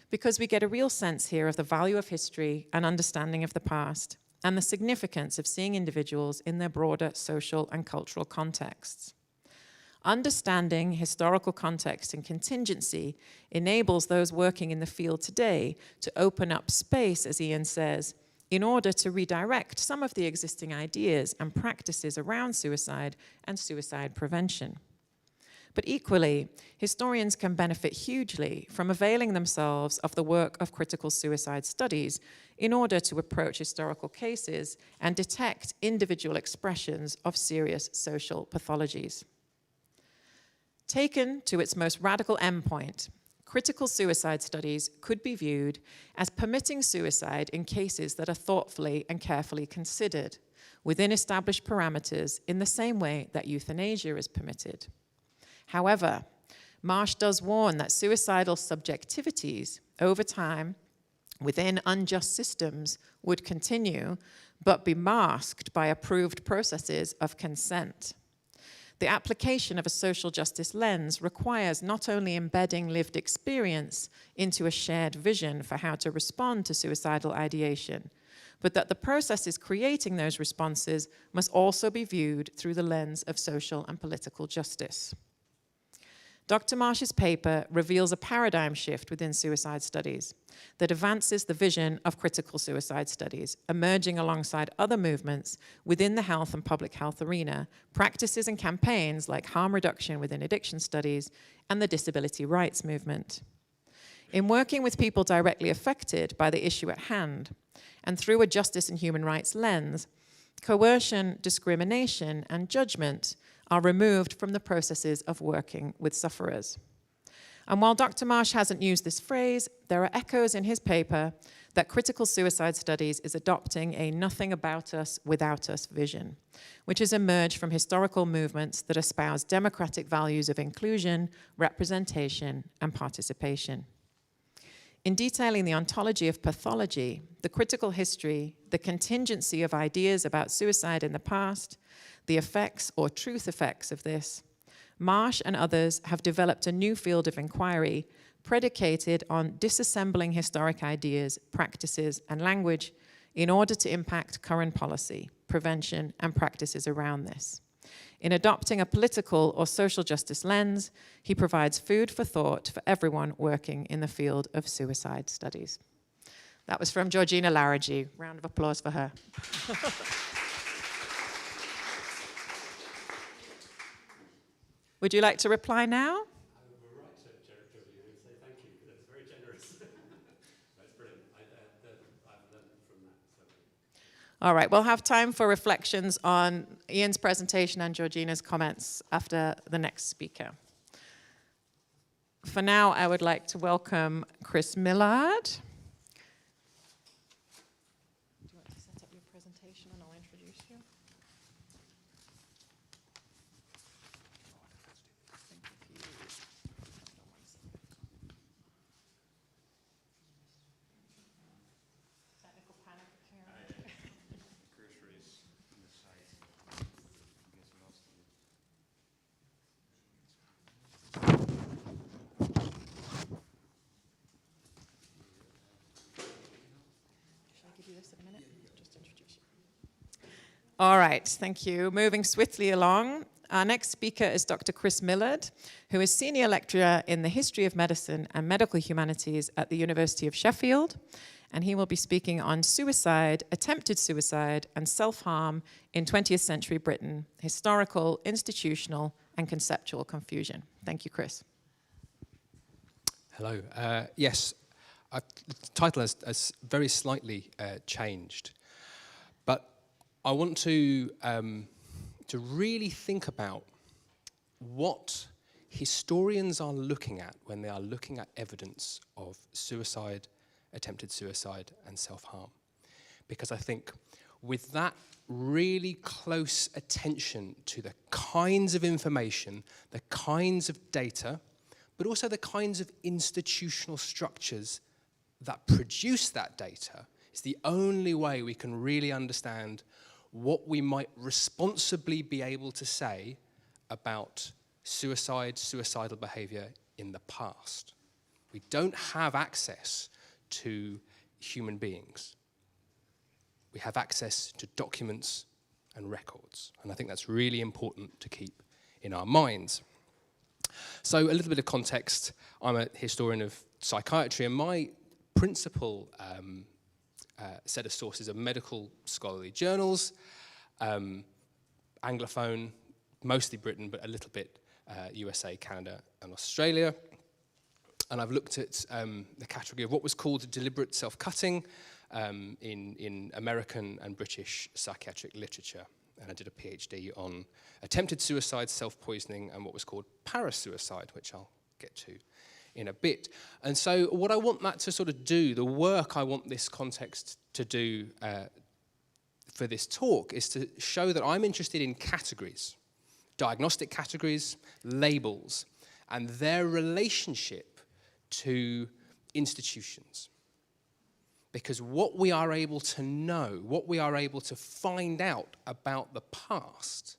because we get a real sense here of the value of history and understanding of the past, and the significance of seeing individuals in their broader social and cultural contexts. Understanding historical context and contingency enables those working in the field today to open up space, as Ian says, in order to redirect some of the existing ideas and practices around suicide and suicide prevention. But equally, historians can benefit hugely from availing themselves of the work of critical suicide studies in order to approach historical cases and detect individual expressions of serious social pathologies. Taken to its most radical endpoint, critical suicide studies could be viewed as permitting suicide in cases that are thoughtfully and carefully considered, within established parameters, in the same way that euthanasia is permitted. However, Marsh does warn that suicidal subjectivities over time within unjust systems would continue, but be masked by approved processes of consent. The application of a social justice lens requires not only embedding lived experience into a shared vision for how to respond to suicidal ideation, but that the processes creating those responses must also be viewed through the lens of social and political justice. Dr. Marsh's paper reveals a paradigm shift within suicide studies that advances the vision of critical suicide studies, emerging alongside other movements within the health and public health arena, practices and campaigns like harm reduction within addiction studies and the disability rights movement. In working with people directly affected by the issue at hand, and through a justice and human rights lens, coercion, discrimination, and judgment are removed from the processes of working with sufferers. And while Dr. Marsh hasn't used this phrase, there are echoes in his paper that critical suicide studies is adopting a nothing about us without us vision, which has emerged from historical movements that espouse democratic values of inclusion, representation, and participation. In detailing the ontology of pathology, the critical history, the contingency of ideas about suicide in the past, the effects or truth effects of this, Marsh and others have developed a new field of inquiry predicated on disassembling historic ideas, practices, and language in order to impact current policy, prevention, and practices around this. In adopting a political or social justice lens, he provides food for thought for everyone working in the field of suicide studies. That was from Georgina Larragee. Round of applause for her. Would you like to reply now? I will write to Georgina and say thank you. That's very generous. That's brilliant. I've learned from that. So. All right, we'll have time for reflections on Ian's presentation and Georgina's comments after the next speaker. For now, I would like to welcome Chris Millard. Do you want to set up your presentation and I'll introduce you? Technical panic occurring. All right, thank you. Moving swiftly along, our next speaker is Dr. Chris Millard, who is Senior Lecturer in the History of Medicine and Medical Humanities at the University of Sheffield, and he will be speaking on suicide, attempted suicide, and self-harm in 20th century Britain, historical, institutional, and conceptual confusion. Thank you, Chris. Hello. Yes, the title has very slightly changed, but I want to really think about what historians are looking at when they are looking at evidence of suicide, attempted suicide, and self-harm. Because I think with that really close attention to the kinds of information, the kinds of data, but also the kinds of institutional structures that produce that data, is the only way we can really understand what we might responsibly be able to say about suicide, suicidal behavior in the past. We don't have access to human beings. We have access to documents and records. And I think that's really important to keep in our minds. So a little bit of context. I'm a historian of psychiatry, and my principal set of sources are medical scholarly journals, Anglophone, mostly Britain, but a little bit USA, Canada, and Australia. And I've looked at the category of what was called deliberate self-cutting in American and British psychiatric literature. And I did a PhD on attempted suicide, self-poisoning, and what was called parasuicide, which I'll get to in a bit. And so what I want that to sort of do, the work I want this context to do for this talk, is to show that I'm interested in categories, diagnostic categories, labels, and their relationship to institutions. Because what we are able to know, what we are able to find out about the past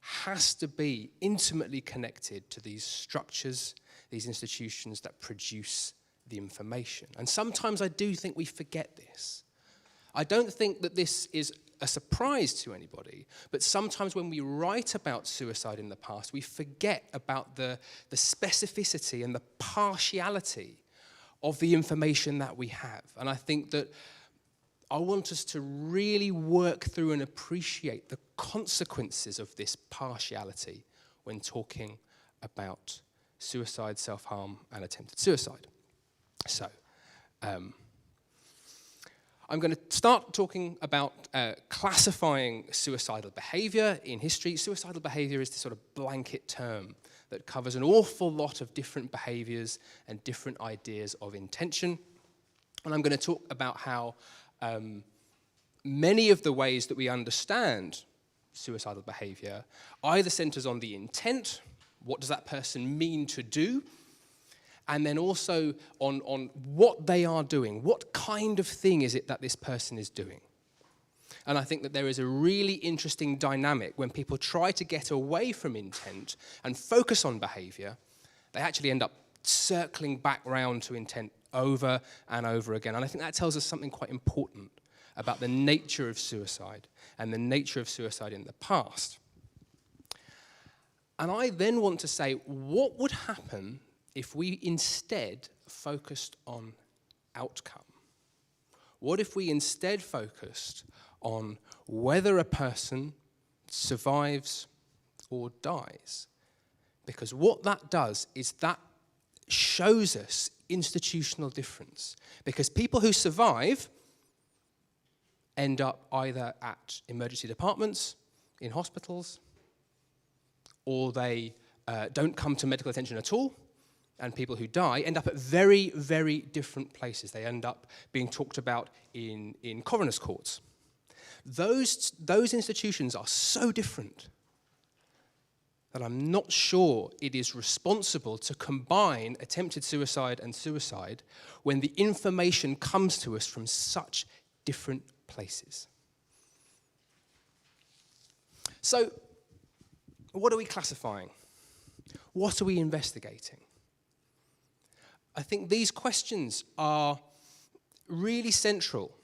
has to be intimately connected to these structures, these institutions that produce the information. And sometimes I do think we forget this. I don't think that this is a surprise to anybody, but sometimes when we write about suicide in the past, we forget about the specificity and the partiality of the information that we have. And I think that I want us to really work through and appreciate the consequences of this partiality when talking about suicide, self-harm, and attempted suicide. So, I'm going to start talking about classifying suicidal behavior in history. Suicidal behavior is this sort of blanket term that covers an awful lot of different behaviors and different ideas of intention. And I'm going to talk about how many of the ways that we understand suicidal behavior either centers on the intent, what does that person mean to do, and then also on what they are doing, what kind of thing is it that this person is doing. And I think that there is a really interesting dynamic when people try to get away from intent and focus on behavior, they actually end up circling back round to intent over and over again. And I think that tells us something quite important about the nature of suicide and the nature of suicide in the past. And I then want to say, what would happen if we instead focused on outcome? What if we instead focused on whether a person survives or dies? Because what that does is that shows us institutional difference. Because people who survive end up either at emergency departments, in hospitals, or they don't come to medical attention at all. And people who die end up at very, very different places. They end up being talked about in coroner's courts. Those institutions are so different that I'm not sure it is responsible to combine attempted suicide and suicide when the information comes to us from such different places. So, what are we classifying? What are we investigating? I think these questions are really central,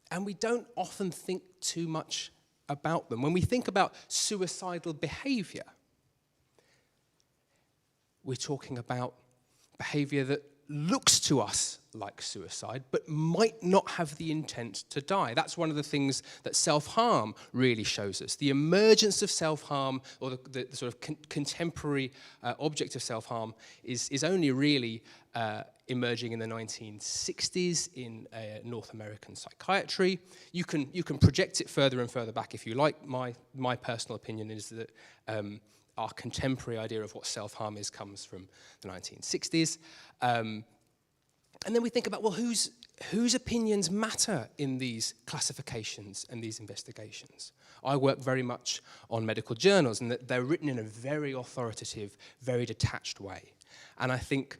and we don't often think too much about them. When we think about suicidal behavior, we're talking about behavior that looks to us like suicide, but might not have the intent to die. That's one of the things that self-harm really shows us. The emergence of self-harm, or the sort of contemporary object of self-harm, is only really emerging in the 1960s in North American psychiatry. You can project it further and further back if you like. My personal opinion is that our contemporary idea of what self-harm is comes from the 1960s. And then we think about, well, whose opinions matter in these classifications and these investigations? I work very much on medical journals, and they're written in a very authoritative, very detached way. And I think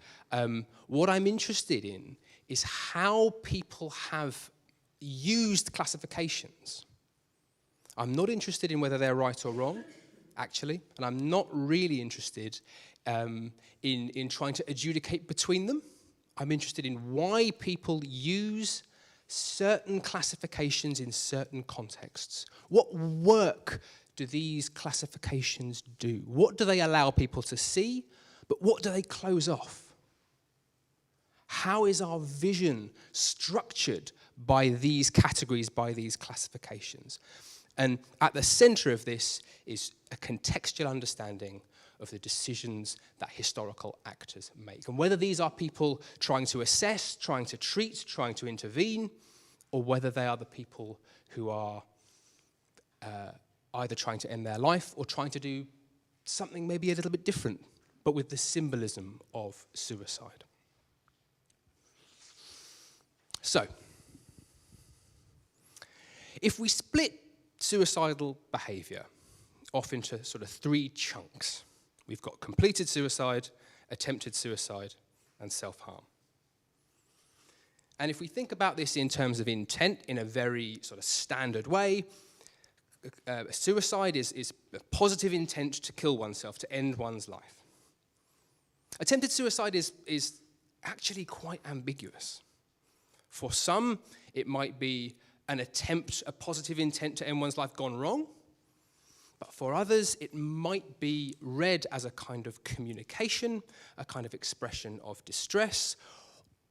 what I'm interested in is how people have used classifications. I'm not interested in whether they're right or wrong, actually, and I'm not really interested in trying to adjudicate between them. I'm interested in why people use certain classifications in certain contexts. What work do these classifications do? What do they allow people to see, but what do they close off? How is our vision structured by these categories, by these classifications? And at the center of this is a contextual understanding of the decisions that historical actors make. And whether these are people trying to assess, trying to treat, trying to intervene, or whether they are the people who are either trying to end their life or trying to do something maybe a little bit different, but with the symbolism of suicide. So, if we split suicidal behavior off into sort of 3 chunks, we've got completed suicide, attempted suicide, and self-harm. And if we think about this in terms of intent in a very sort of standard way, suicide is a positive intent to kill oneself, to end one's life. Attempted suicide is actually quite ambiguous. For some, it might be an attempt, a positive intent to end one's life gone wrong. But for others, it might be read as a kind of communication, a kind of expression of distress,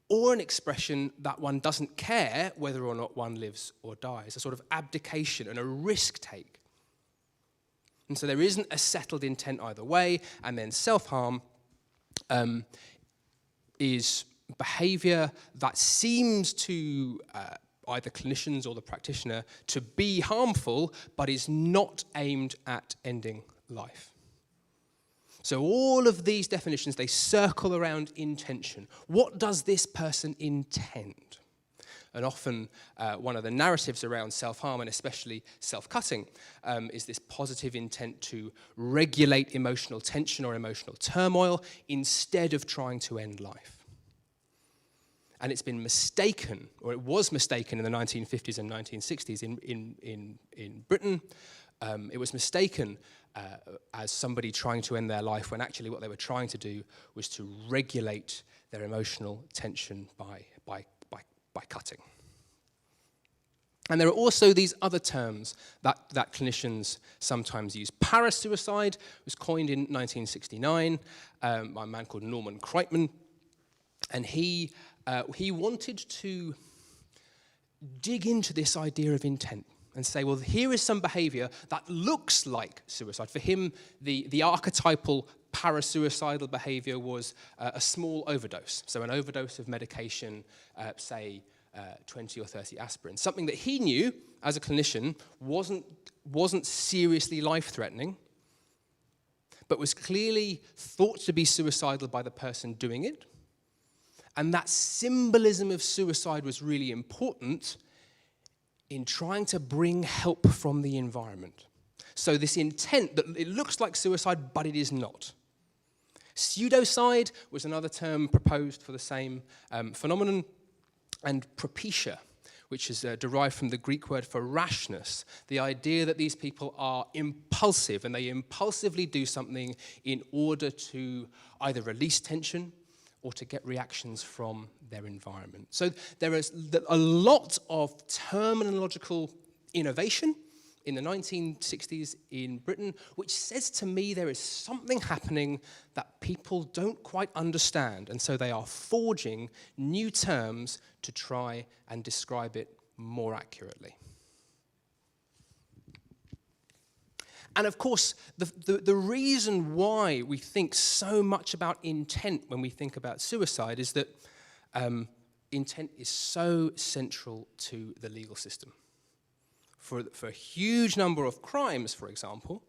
or an expression that one doesn't care whether or not one lives or dies, a sort of abdication and a risk take. And so there isn't a settled intent either way, and then self-harm is behavior that seems to either clinicians or the practitioner to be harmful, but is not aimed at ending life. So all of these definitions, they circle around intention. What does this person intend? And often one of the narratives around self-harm, and especially self-cutting, is this positive intent to regulate emotional tension or emotional turmoil instead of trying to end life. And it's been mistaken, or it was mistaken in the 1950s and 1960s in Britain. It was mistaken as somebody trying to end their life when actually what they were trying to do was to regulate their emotional tension by cutting. And there are also these other terms that clinicians sometimes use. Parasuicide was coined in 1969 by a man called Norman Kreitman, and he wanted to dig into this idea of intent and say, well, here is some behavior that looks like suicide. For him, the archetypal parasuicidal behavior was a small overdose. So an overdose of medication, say 20 or 30 aspirin. Something that he knew as a clinician wasn't seriously life-threatening, but was clearly thought to be suicidal by the person doing it. And that symbolism of suicide was really important in trying to bring help from the environment. So this intent that it looks like suicide, but it is not. Pseudocide was another term proposed for the same phenomenon. And propecia, which is derived from the Greek word for rashness, the idea that these people are impulsive and they impulsively do something in order to either release tension or to get reactions from their environment. So there is a lot of terminological innovation in the 1960s in Britain, which says to me there is something happening that people don't quite understand, and so they are forging new terms to try and describe it more accurately. And of course, the reason why we think so much about intent when we think about suicide is that intent is so central to the legal system. For a huge number of crimes, for example,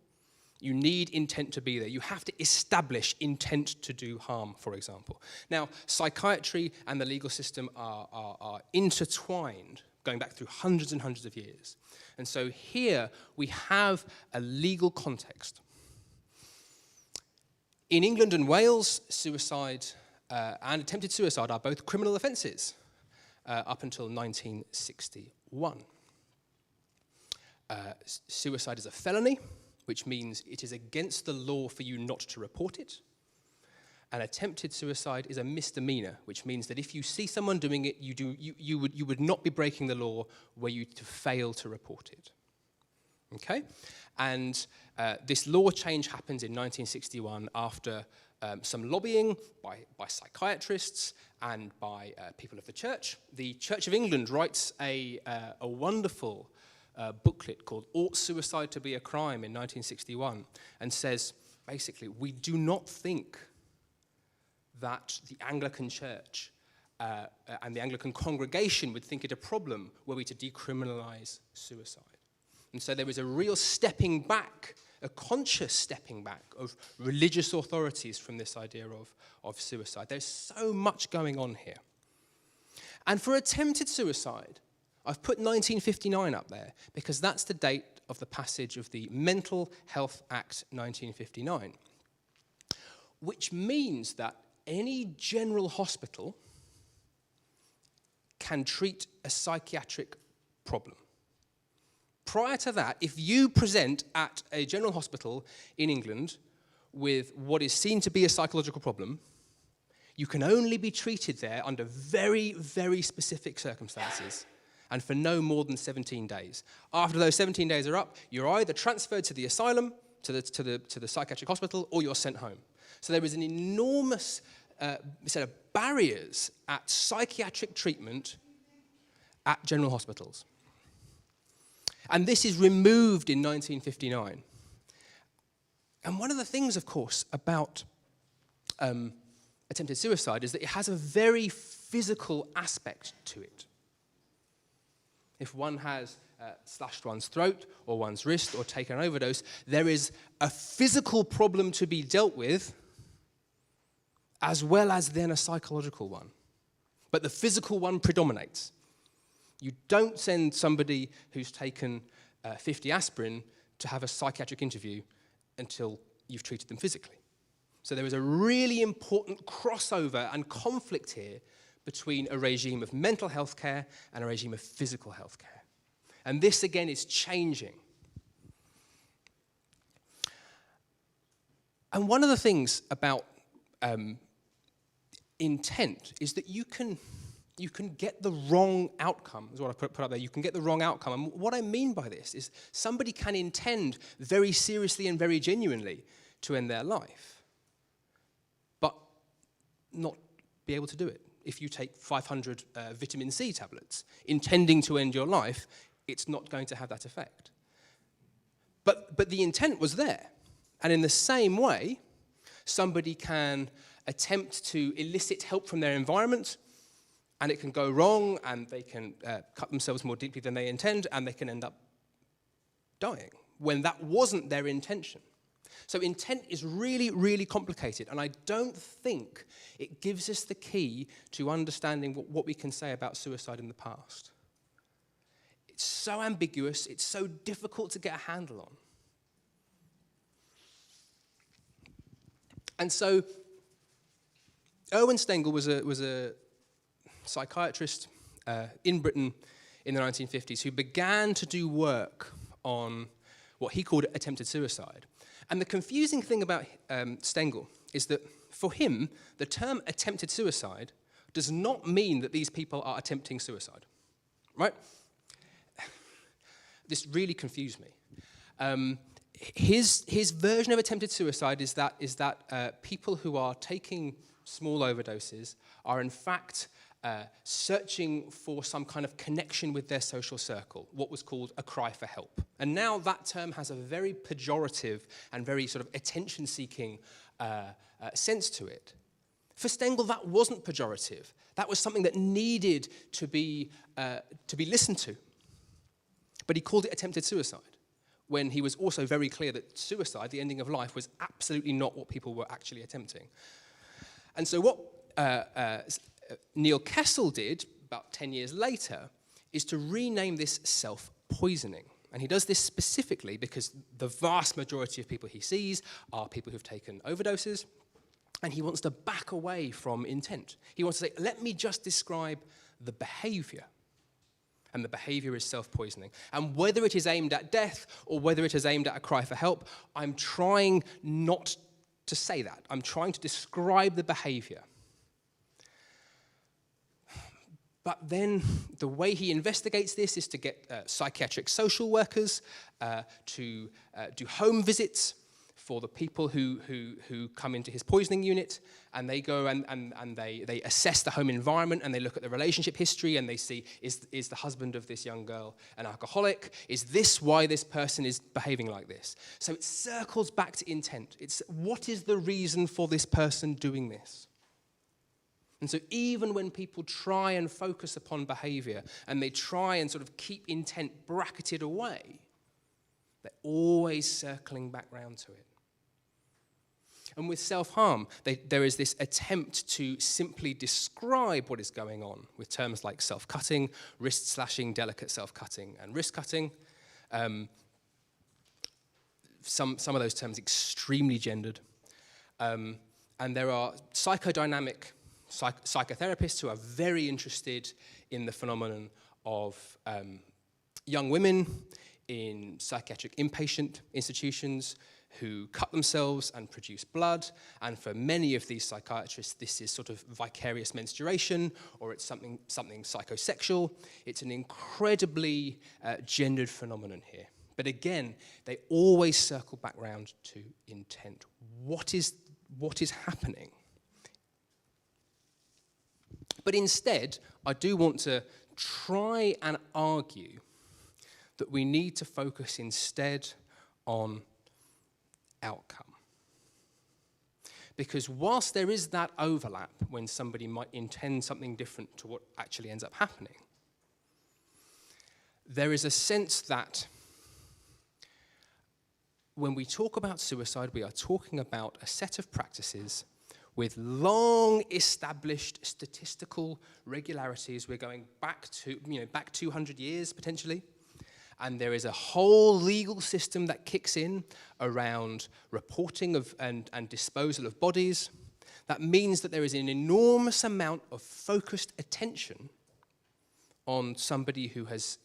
You need intent to be there. You have to establish intent to do harm, for example. Now, psychiatry and the legal system are intertwined, going back through hundreds and hundreds of years. And so here we have a legal context. In England and Wales, suicide and attempted suicide are both criminal offences up until 1961. Suicide is a felony, which means it is against the law for you not to report it. And attempted suicide is a misdemeanor, which means that if you see someone doing it, you would not be breaking the law were you to fail to report it. Okay? And this law change happens in 1961 after some lobbying by psychiatrists and by people of the church. The Church of England writes a wonderful booklet called Ought Suicide to be a Crime in 1961 and says, basically, we do not think that the Anglican Church and the Anglican congregation would think it a problem were we to decriminalise suicide. And so there is a real stepping back, a conscious stepping back of religious authorities from this idea of suicide. There's so much going on here. And for attempted suicide, I've put 1959 up there because that's the date of the passage of the Mental Health Act 1959, which means that any general hospital can treat a psychiatric problem. Prior to that, if you present at a general hospital in England with what is seen to be a psychological problem, you can only be treated there under very, very specific circumstances and for no more than 17 days. After those 17 days are up, you're either transferred to the asylum, to the psychiatric hospital, or you're sent home. So there is an enormous set of barriers at psychiatric treatment at general hospitals. And this is removed in 1959. And one of the things, of course, about attempted suicide is that it has a very physical aspect to it. If one has slashed one's throat or one's wrist or taken an overdose, there is a physical problem to be dealt with as well as then a psychological one. But the physical one predominates. You don't send somebody who's taken 50 aspirin to have a psychiatric interview until you've treated them physically. So there is a really important crossover and conflict here between a regime of mental health care and a regime of physical health care. And this, again, is changing. And one of the things about intent is that you can get the wrong outcome, is what I put up there. You can get the wrong outcome. And what I mean by this is somebody can intend very seriously and very genuinely to end their life, but not be able to do it. If you take 500 vitamin C tablets intending to end your life, it's not going to have that effect. But the intent was there. And in the same way, somebody can attempt to elicit help from their environment, and it can go wrong, and they can cut themselves more deeply than they intend, and they can end up dying when that wasn't their intention. So intent is really, really complicated, and I don't think it gives us the key to understanding what we can say about suicide in the past. It's so ambiguous, it's so difficult to get a handle on. And so Erwin Stengel was a psychiatrist in Britain in the 1950s who began to do work on what he called attempted suicide. And the confusing thing about Stengel is that for him, the term attempted suicide does not mean that these people are attempting suicide, right? This really confused me. His version of attempted suicide is that people who are taking small overdoses are in fact searching for some kind of connection with their social circle, what was called a cry for help. And now that term has a very pejorative and very sort of attention-seeking sense to it. For Stengel, that wasn't pejorative. That was something that needed to be listened to. But he called it attempted suicide, when he was also very clear that suicide, the ending of life, was absolutely not what people were actually attempting. And so what Neil Kessel did about 10 years later is to rename this self-poisoning. And he does this specifically because the vast majority of people he sees are people who've taken overdoses, and he wants to back away from intent. He wants to say, let me just describe the behavior. And the behavior is self-poisoning. And whether it is aimed at death or whether it is aimed at a cry for help, I'm trying not to say that. I'm trying to describe the behavior. But then the way he investigates this is to get psychiatric social workers to do home visits for the people who come into his poisoning unit, and they go and they assess the home environment, and they look at the relationship history, and they see, is the husband of this young girl an alcoholic? Is this why this person is behaving like this? So it circles back to intent. It's what is the reason for this person doing this? And so even when people try and focus upon behavior, and they try and sort of keep intent bracketed away, they're always circling back round to it. And with self-harm, there is this attempt to simply describe what is going on with terms like self-cutting, wrist slashing, delicate self-cutting, and wrist cutting. Some of those terms extremely gendered. And there are psychodynamic psychotherapists who are very interested in the phenomenon of young women in psychiatric inpatient institutions who cut themselves and produce blood. And for many of these psychiatrists, this is sort of vicarious menstruation, or it's something psychosexual. It's an incredibly gendered phenomenon here. But again, they always circle back round to intent. What is happening? But instead, I do want to try and argue that we need to focus instead on outcome. Because whilst there is that overlap when somebody might intend something different to what actually ends up happening, there is a sense that when we talk about suicide, we are talking about a set of practices with long established statistical regularities. We're going back 200 years potentially. And there is a whole legal system that kicks in around reporting of and disposal of bodies. That means that there is an enormous amount of focused attention on somebody who has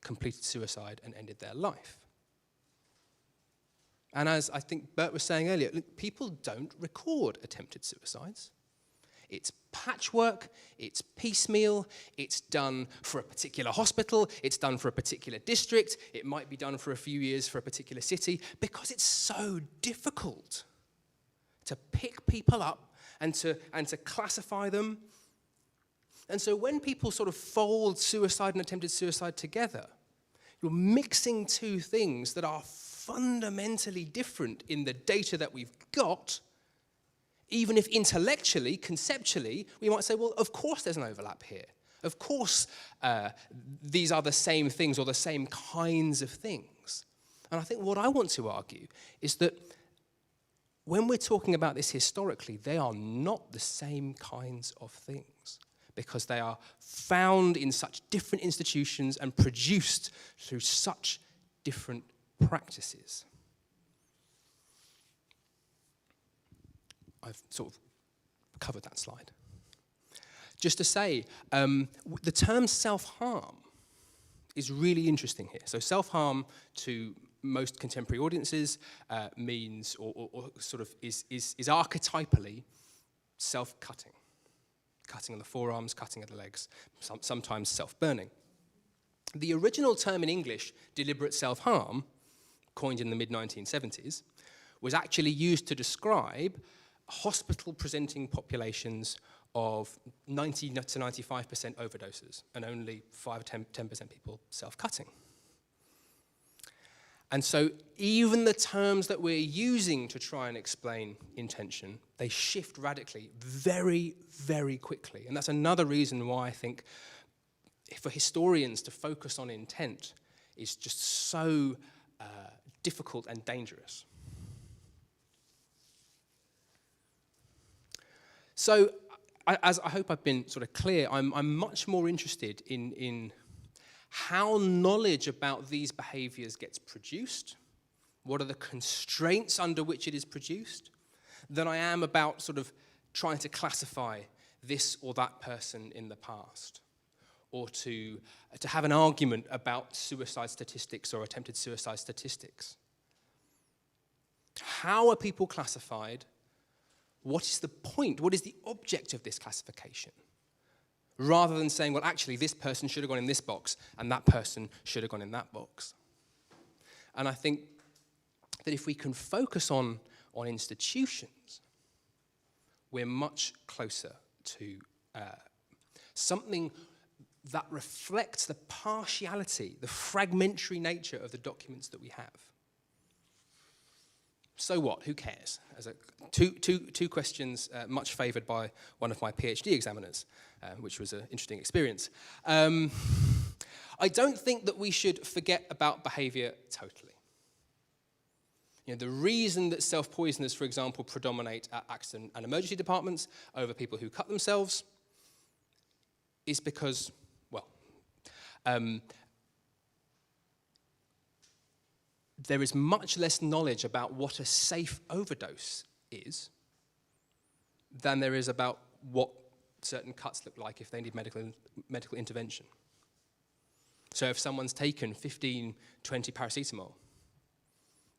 completed suicide and ended their life. And as I think Bert was saying earlier, look, people don't record attempted suicides. It's patchwork, it's piecemeal, it's done for a particular hospital, it's done for a particular district, it might be done for a few years for a particular city, because it's so difficult to pick people up and to classify them. And so when people sort of fold suicide and attempted suicide together, you're mixing two things that are fundamentally different in the data that we've got. Even if intellectually, conceptually, we might say, well, of course there's an overlap here. Of course these are the same things or the same kinds of things. And I think what I want to argue is that when we're talking about this historically, they are not the same kinds of things, because they are found in such different institutions and produced through such different practices. I've sort of covered that slide. Just to say, the term self-harm is really interesting here. So self-harm to most contemporary audiences means, or sort of is archetypally self-cutting. Cutting on the forearms, cutting at the legs, sometimes self-burning. The original term in English, deliberate self-harm, coined in the mid-1970s, was actually used to describe hospital-presenting populations of 90 to 95% overdoses and only 5 to 10% people self-cutting. And so even the terms that we're using to try and explain intention, they shift radically very, very quickly. And that's another reason why I think for historians to focus on intent is just so difficult and dangerous. So, as I hope I've been sort of clear, I'm much more interested in how knowledge about these behaviours gets produced, what are the constraints under which it is produced, than I am about sort of trying to classify this or that person in the past, or to have an argument about suicide statistics or attempted suicide statistics. How are people classified? What is the point? What is the object of this classification? Rather than saying, well, actually, this person should have gone in this box and that person should have gone in that box. And I think that if we can focus on institutions, we're much closer to something that reflects the partiality, the fragmentary nature of the documents that we have. So what? Who cares? As two questions much favoured by one of my PhD examiners, which was an interesting experience. I don't think that we should forget about behaviour totally. You know, the reason that self-poisoners, for example, predominate at accident and emergency departments over people who cut themselves is because, well, there is much less knowledge about what a safe overdose is than there is about what certain cuts look like if they need medical intervention. So if someone's taken 15, 20 paracetamol,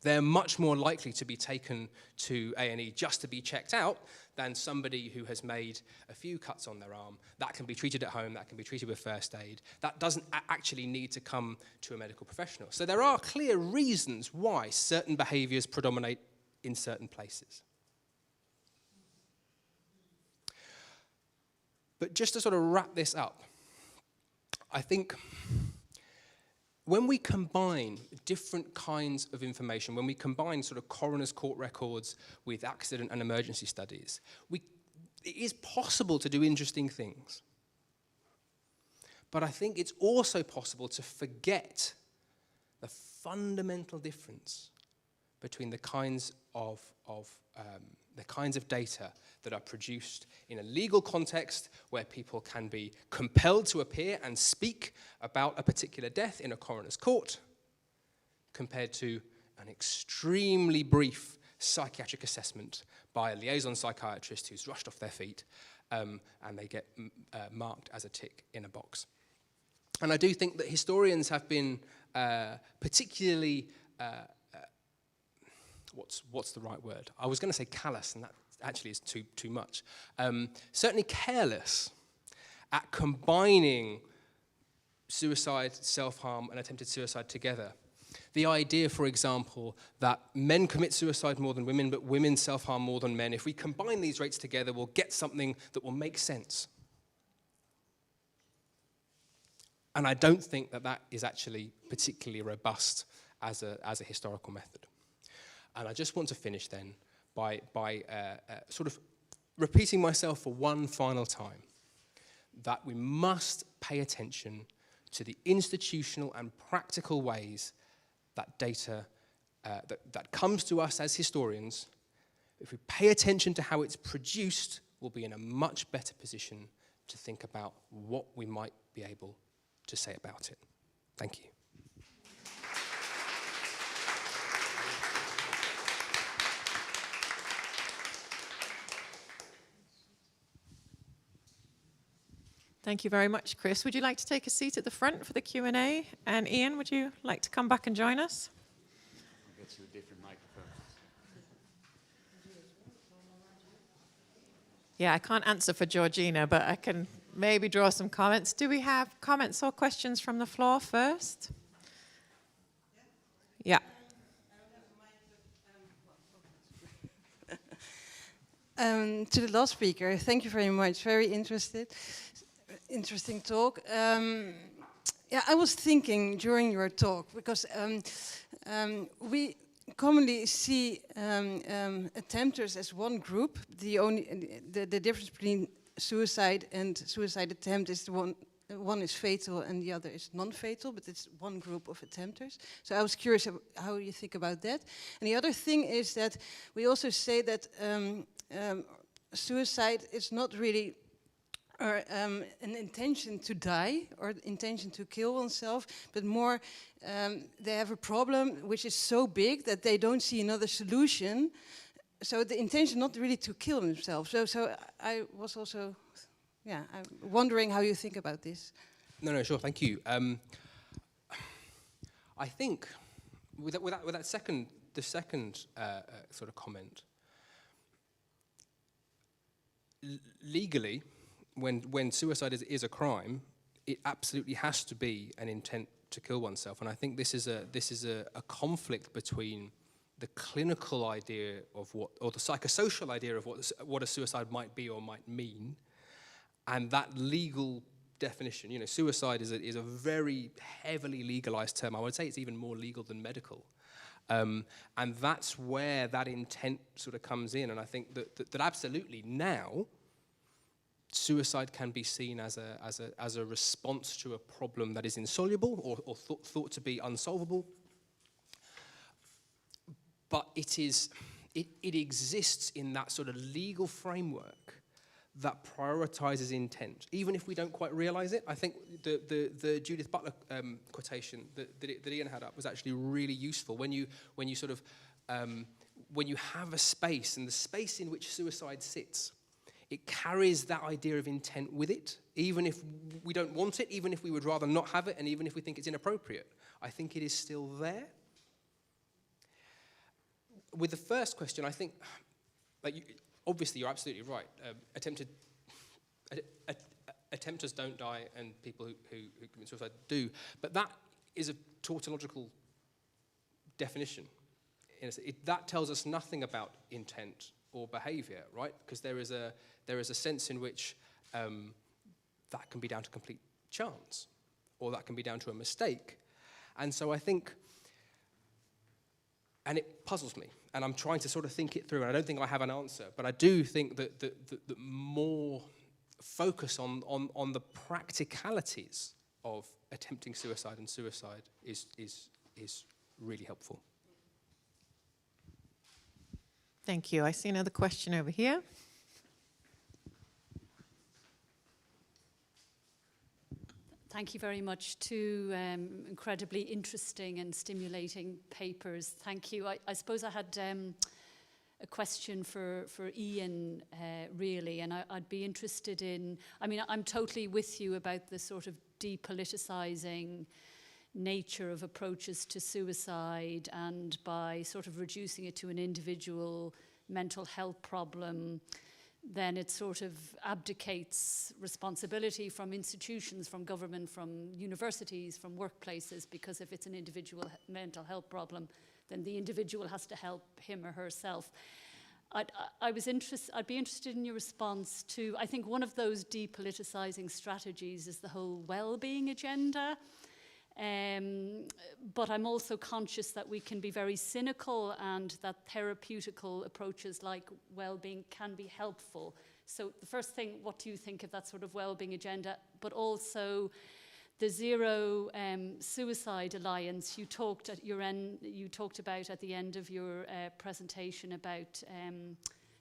they're much more likely to be taken to A&E just to be checked out than somebody who has made a few cuts on their arm. That can be treated at home, that can be treated with first aid. That doesn't actually need to come to a medical professional. So there are clear reasons why certain behaviours predominate in certain places. But just to sort of wrap this up, I think when we combine different kinds of information, when we combine sort of coroner's court records with accident and emergency studies, it is possible to do interesting things. But I think it's also possible to forget the fundamental difference between the kinds of data that are produced in a legal context where people can be compelled to appear and speak about a particular death in a coroner's court, compared to an extremely brief psychiatric assessment by a liaison psychiatrist who's rushed off their feet and they get marked as a tick in a box. And I do think that historians have been particularly what's the right word? I was going to say callous, and that actually is too much. Certainly careless at combining suicide, self-harm, and attempted suicide together. The idea, for example, that men commit suicide more than women, but women self-harm more than men. If we combine these rates together, we'll get something that will make sense. And I don't think that that is actually particularly robust as a historical method. And I just want to finish then by sort of repeating myself for one final time, that we must pay attention to the institutional and practical ways that data that comes to us as historians. If we pay attention to how it's produced, we'll be in a much better position to think about what we might be able to say about it. Thank you. Thank you very much, Chris. Would you like to take a seat at the front for the Q&A? And Ian, would you like to come back and join us? I'll get you a different microphone. Yeah, I can't answer for Georgina, but I can maybe draw some comments. Do we have comments or questions from the floor first? Yeah. To the last speaker, thank you very much. Very interesting talk. Yeah, I was thinking during your talk, because we commonly see attempters as one group. The difference between suicide and suicide attempt is one is fatal and the other is non-fatal, but it's one group of attempters. So I was curious how you think about that. And the other thing is that we also say that suicide is not really an intention to die or intention to kill oneself, but more they have a problem which is so big that they don't see another solution. So the intention not really to kill themselves. So I was also, I'm wondering how you think about this. No, sure, thank you. I think with that second sort of comment, legally, when suicide is a crime, it absolutely has to be an intent to kill oneself, and I think this is a conflict between the clinical idea of what, or the psychosocial idea of what a suicide might be or might mean, and that legal definition. You know, suicide is a very heavily legalized term. I would say it's even more legal than medical. And that's where that intent sort of comes in. And I think that absolutely now, suicide can be seen as a response to a problem that is insoluble or thought to be unsolvable. But it exists in that sort of legal framework that prioritizes intent, even if we don't quite realize it. I think the Judith Butler quotation that Ian had up was actually really useful. When you sort of when you have a space, and the space in which suicide sits, it carries that idea of intent with it, even if we don't want it, even if we would rather not have it, and even if we think it's inappropriate. I think it is still there. With the first question, I think, obviously you're absolutely right. Attempters don't die, and people who commit suicide do. But that is a tautological definition. That tells us nothing about intent or behaviour, right? Because there is a sense in which that can be down to complete chance, or that can be down to a mistake. And so I think, and it puzzles me, and I'm trying to sort of think it through, and I don't think I have an answer, but I do think that more focus on the practicalities of attempting suicide and suicide is really helpful. Thank you. I see another question over here. Thank you very much. Two incredibly interesting and stimulating papers. Thank you. I suppose I had a question for Ian, really, and I'd be interested in, I mean, I'm totally with you about the sort of depoliticizing nature of approaches to suicide, and by sort of reducing it to an individual mental health problem, then it sort of abdicates responsibility from institutions, from government, from universities, from workplaces, because if it's an individual mental health problem, then the individual has to help him or herself. I'd be interested in your response to, I think one of those depoliticizing strategies is the whole well-being agenda. But I'm also conscious that we can be very cynical, and that therapeutical approaches like well-being can be helpful. So the first thing, what do you think of that sort of well-being agenda? But also the Zero Suicide Alliance, you talked about at the end of your presentation about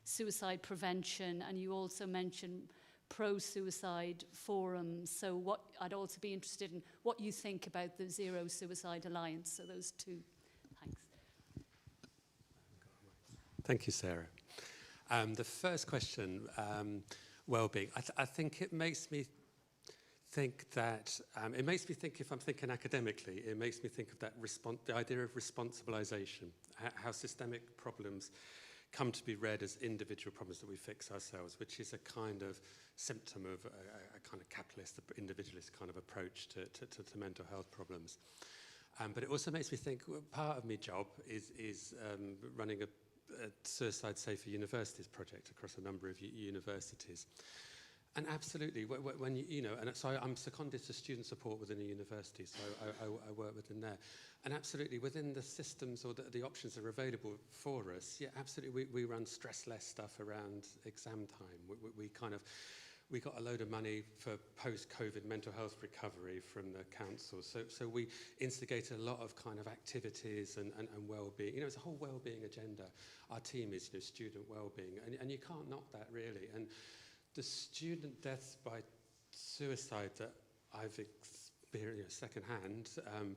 suicide prevention, and you also mentioned pro-suicide forums. So what I'd also be interested in what you think about the Zero Suicide Alliance. So those two. Thanks. Thank you, Sarah. The first question, well-being. I think it makes me think that if I'm thinking academically, it makes me think of that the idea of responsibilization, how systemic problems come to be read as individual problems that we fix ourselves, which is a kind of symptom of a kind of capitalist, individualist kind of approach to mental health problems. But it also makes me think, part of my job is running a Suicide Safer Universities project across a number of universities. And absolutely, when and so I'm seconded to student support within a university, so I work within there. And absolutely, within the systems or the options that are available for us, yeah, absolutely, we run stress-less stuff around exam time. we got a load of money for post-COVID mental health recovery from the council. So we instigated a lot of kind of activities and well-being. You know, it's a whole well-being agenda. Our team is, you know, student well-being, and you can't knock that really. And the student deaths by suicide that I've experienced secondhand,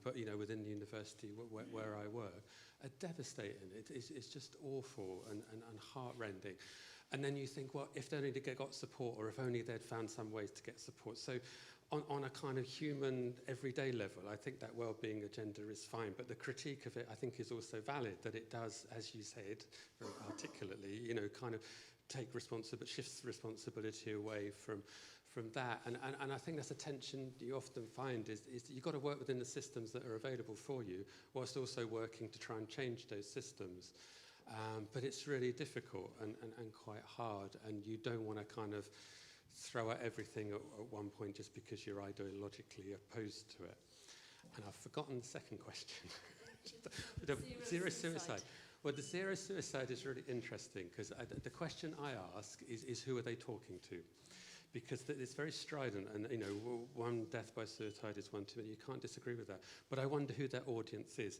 but you know, within the university where I work, are devastating. It's just awful and heart-rending. And then you think, well, if they only got support, or if only they'd found some ways to get support. So on a kind of human, everyday level, I think that well-being agenda is fine. But the critique of it, I think, is also valid, that it does, as you said very articulately, you know, kind of shifts responsibility away from that. And I think that's a tension you often find, is you've got to work within the systems that are available for you, whilst also working to try and change those systems. But it's really difficult and quite hard, and you don't want to kind of throw out everything at one point just because you're ideologically opposed to it. And I've forgotten the second question. Zero suicide. Well, the zero suicide is really interesting, because the question I ask is who are they talking to? Because it's very strident, and you know, one death by suicide is one too many. You can't disagree with that. But I wonder who their audience is.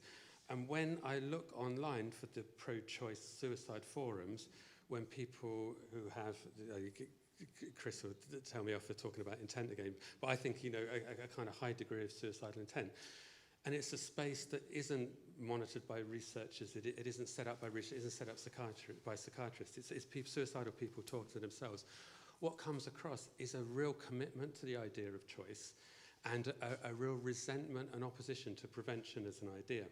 And when I look online for the pro-choice suicide forums, when people who have, Chris will tell me off for talking about intent again, but I think, you know, a kind of high degree of suicidal intent. And it's a space that isn't monitored by researchers. It isn't set up by researchers. It isn't set up by psychiatrists. It's suicidal people talking to themselves. What comes across is a real commitment to the idea of choice, and a real resentment and opposition to prevention as an idea.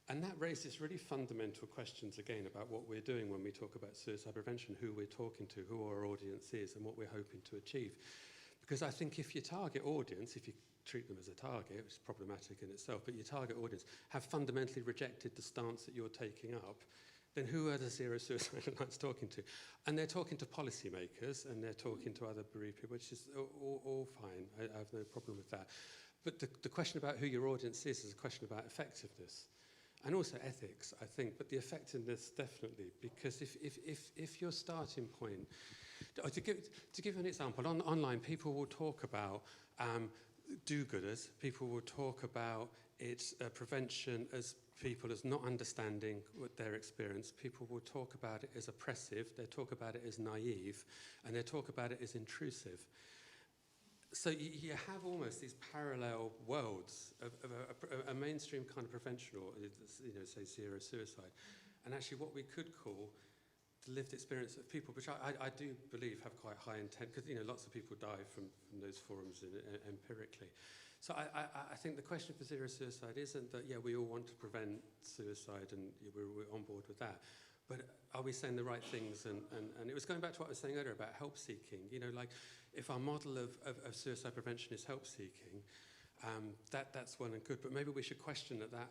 And that raises really fundamental questions again about what we're doing when we talk about suicide prevention, who we're talking to, who our audience is, and what we're hoping to achieve. Because I think if your target audience, if you treat them as a target, which is problematic in itself, but your target audience have fundamentally rejected the stance that you're taking up, then who are the Zero Suicide Alliance talking to? And they're talking to policymakers, and they're talking to other bereaved people, which is all fine. I have no problem with that. But the question about who your audience is a question about effectiveness. And also ethics, I think, but the effectiveness definitely, because if your starting point, to give an example, online people will talk about do-gooders, people will talk about its prevention as people as not understanding what their experience, people will talk about it as oppressive, they talk about it as naive, and they talk about it as intrusive. So you have almost these parallel worlds of a mainstream kind of prevention, or you know, say zero suicide, and actually what we could call the lived experience of people, which I do believe have quite high intent, because you know lots of people die from those forums empirically. So I think the question for zero suicide isn't that we all want to prevent suicide and we're on board with that. But are we saying the right things? And it was going back to what I was saying earlier about help seeking. You know, like if our model of suicide prevention is help seeking, that's well and good. But maybe we should question that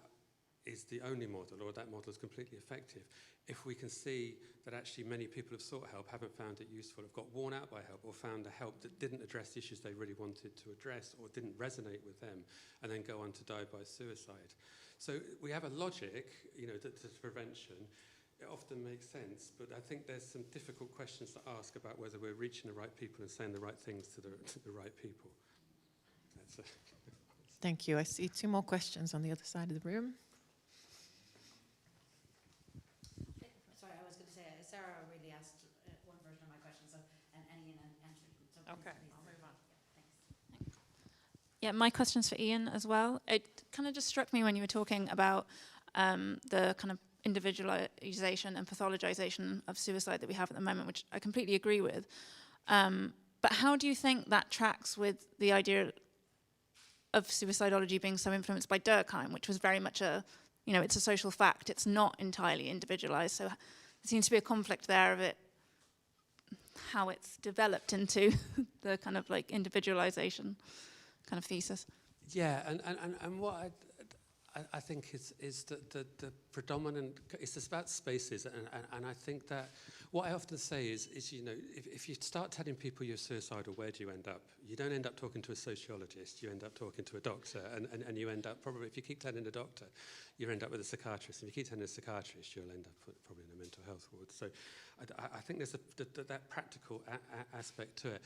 is the only model, or that model is completely effective. If we can see that actually many people have sought help, haven't found it useful, have got worn out by help, or found a help that didn't address the issues they really wanted to address, or didn't resonate with them, and then go on to die by suicide. So we have a logic, you know, to prevention. It often makes sense, but I think there's some difficult questions to ask about whether we're reaching the right people and saying the right things to the right people. That's it. Thank you. I see two more questions on the other side of the room. Sorry, I was going to say, Sarah already asked one version of my question, and Ian answered it. So Okay, please, I'll move on. Thanks. Yeah, my question's for Ian as well. It kind of just struck me when you were talking about the kind of individualization and pathologization of suicide that we have at the moment, which I completely agree with. But how do you think that tracks with the idea of suicidology being so influenced by Durkheim, which was very much it's a social fact. It's not entirely individualized. So there seems to be a conflict there of it, how it's developed into the kind of like individualization kind of thesis. Yeah, and what I think is that the predominant, it's just about spaces, and I think that what I often say is you know, if you start telling people you're suicidal, where do you end up? You don't end up talking to a sociologist, you end up talking to a doctor, and you end up probably, if you keep telling a doctor, you end up with a psychiatrist, and if you keep telling a psychiatrist, you'll end up probably in a mental health ward. So I think there's that practical aspect to it.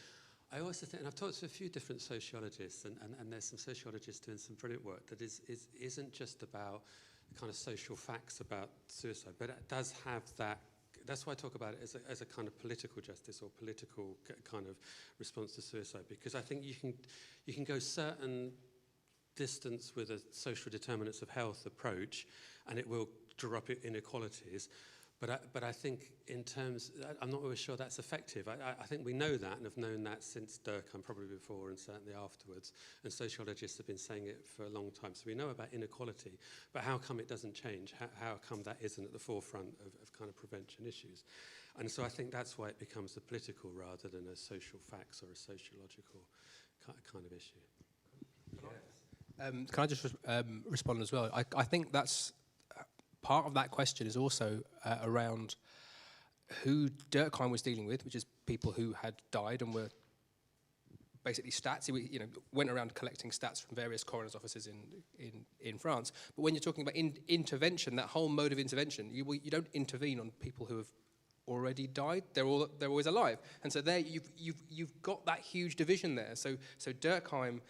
I also think, and I've talked to a few different sociologists, and there's some sociologists doing some brilliant work that isn't just about the kind of social facts about suicide, but it does have that. That's why I talk about it as a kind of political justice or political kind of response to suicide, because I think you can go certain distance with a social determinants of health approach, and it will drop inequalities. But I think in terms, I'm not always sure that's effective. I think we know that and have known that since Durkheim, probably before and certainly afterwards. And sociologists have been saying it for a long time. So we know about inequality, but how come it doesn't change? How come that isn't at the forefront of kind of prevention issues? And so I think that's why it becomes a political rather than a social facts or a sociological kind of issue. Can I just respond as well? I think that's part of that question is also around who Durkheim was dealing with, which is people who had died and were basically stats. He went around collecting stats from various coroner's offices in France. But when you're talking about intervention, that whole mode of intervention, you don't intervene on people who have already died. They're always alive, and so there you've got that huge division there. So Durkheim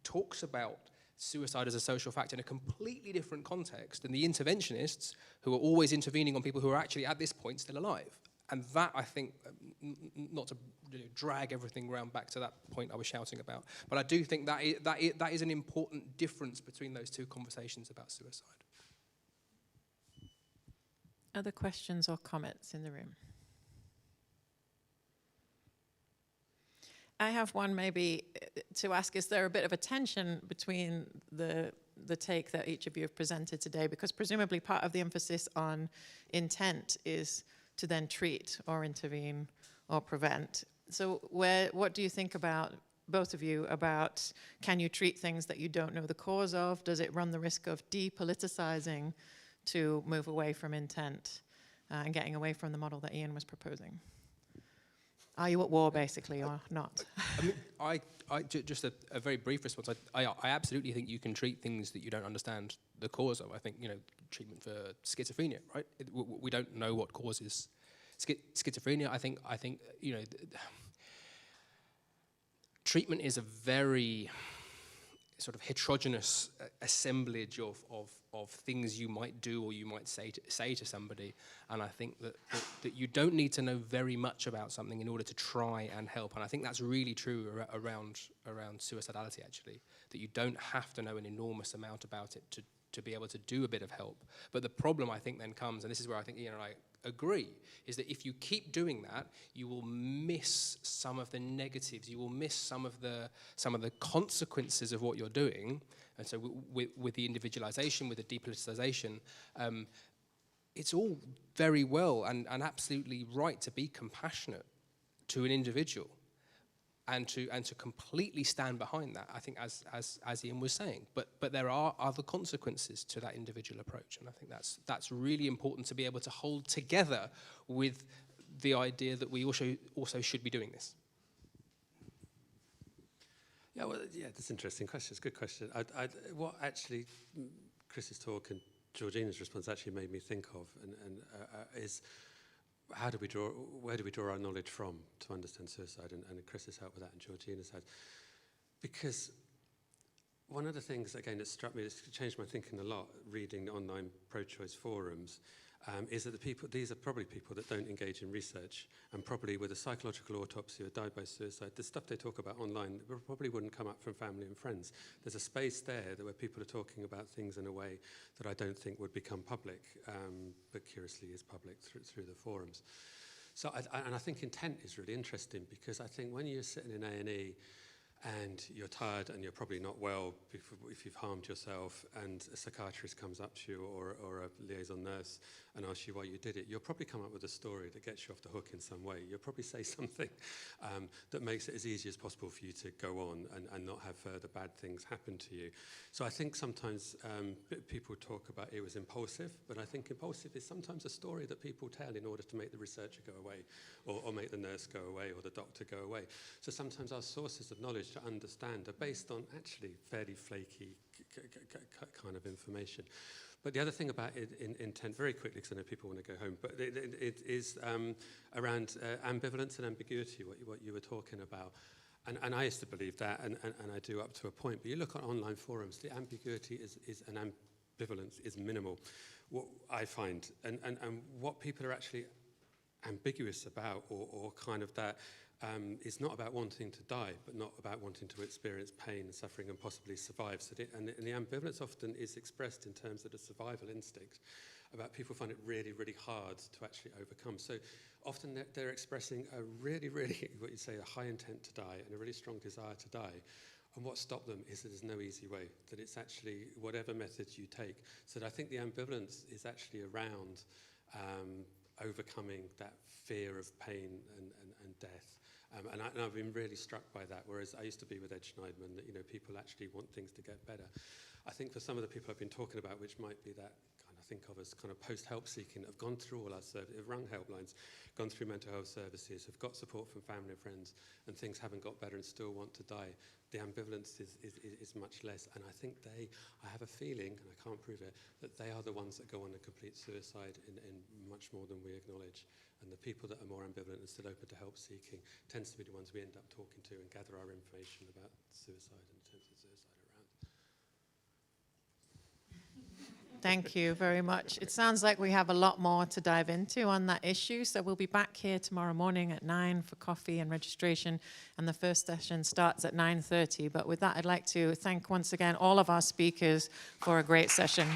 talks about suicide as a social fact in a completely different context than the interventionists who are always intervening on people who are actually at this point still alive. And that, I think, not to drag everything around back to that point I was shouting about, but I do think that is an important difference between those two conversations about suicide. Other questions or comments in the room? I have one maybe to ask, is there a bit of a tension between the take that each of you have presented today? Because presumably part of the emphasis on intent is to then treat or intervene or prevent. So what do you think about, both of you, about can you treat things that you don't know the cause of? Does it run the risk of depoliticizing to move away from intent and getting away from the model that Ian was proposing? Are you at war, basically, or not? I mean, just a very brief response. I absolutely think you can treat things that you don't understand the cause of. I think, treatment for schizophrenia, right? We don't know what causes schizophrenia. I think treatment is a very sort of heterogeneous assemblage of things you might do or you might say to somebody, and I think that you don't need to know very much about something in order to try and help, and I think that's really true around suicidality, actually, that you don't have to know an enormous amount about it to be able to do a bit of help. But the problem, I think, then comes, and this is where I think Ian and I agree, is that if you keep doing that, you will miss some of the negatives, you will miss some of the consequences of what you're doing. And so with the individualization, with the depoliticization, it's all very well and absolutely right to be compassionate to an individual and to completely stand behind that, I think, as Ian was saying. But there are other consequences to that individual approach, and I think that's really important to be able to hold together with the idea that we also should be doing this. Yeah, well, that's an interesting question. It's a good question. What actually Chris's talk and Georgina's response actually made me think of is where do we draw our knowledge from to understand suicide? And Chris has helped with that, and Georgina's had. Because one of the things, again, that struck me, it's changed my thinking a lot, reading online pro-choice forums, is that these are probably people that don't engage in research, and probably with a psychological autopsy or died by suicide, the stuff they talk about online probably wouldn't come up from family and friends. There's a space there where people are talking about things in a way that I don't think would become public, but curiously is public through the forums. So, I think intent is really interesting, because I think when you're sitting in A&E and you're tired and you're probably not well if you've harmed yourself, and a psychiatrist comes up to you or a liaison nurse and asks you why you did it, you'll probably come up with a story that gets you off the hook in some way. You'll probably say something that makes it as easy as possible for you to go on and not have further bad things happen to you. So I think sometimes people talk about it was impulsive, but I think impulsive is sometimes a story that people tell in order to make the researcher go away, or make the nurse go away, or the doctor go away. So sometimes our sources of knowledge to understand are based on actually fairly flaky kind of information. But the other thing about intent, very quickly, because I know people want to go home, but it is around ambivalence and ambiguity, what you were talking about. And I used to believe that, and I do up to a point. But you look at online forums, the ambiguity is an ambivalence is minimal, what I find. And what people are actually ambiguous about, or kind of that, is not about wanting to die, but not about wanting to experience pain and suffering and possibly survive. So and the ambivalence often is expressed in terms of the survival instinct, about people find it really, really hard to actually overcome. So often they're expressing a really, really, what you say, a high intent to die and a really strong desire to die. And what stopped them is that there's no easy way, that it's actually whatever methods you take. So I think the ambivalence is actually around overcoming that fear of pain and death. And I've been really struck by that, whereas I used to be with Ed Schneidman, that people actually want things to get better. I think for some of the people I've been talking about, which might be that kind of think of as kind of post-help seeking, have gone through all our services, have rung helplines, gone through mental health services, have got support from family and friends, and things haven't got better and still want to die. The ambivalence is much less, and I think I have a feeling, and I can't prove it, that they are the ones that go on and complete suicide in much more than we acknowledge. And the people that are more ambivalent and still open to help seeking tends to be the ones we end up talking to and gather our information about suicide and attempts at suicide around. Thank you very much. It sounds like we have a lot more to dive into on that issue. So we'll be back here tomorrow morning at 9 for coffee and registration. And the first session starts at 9:30. But with that, I'd like to thank once again all of our speakers for a great session.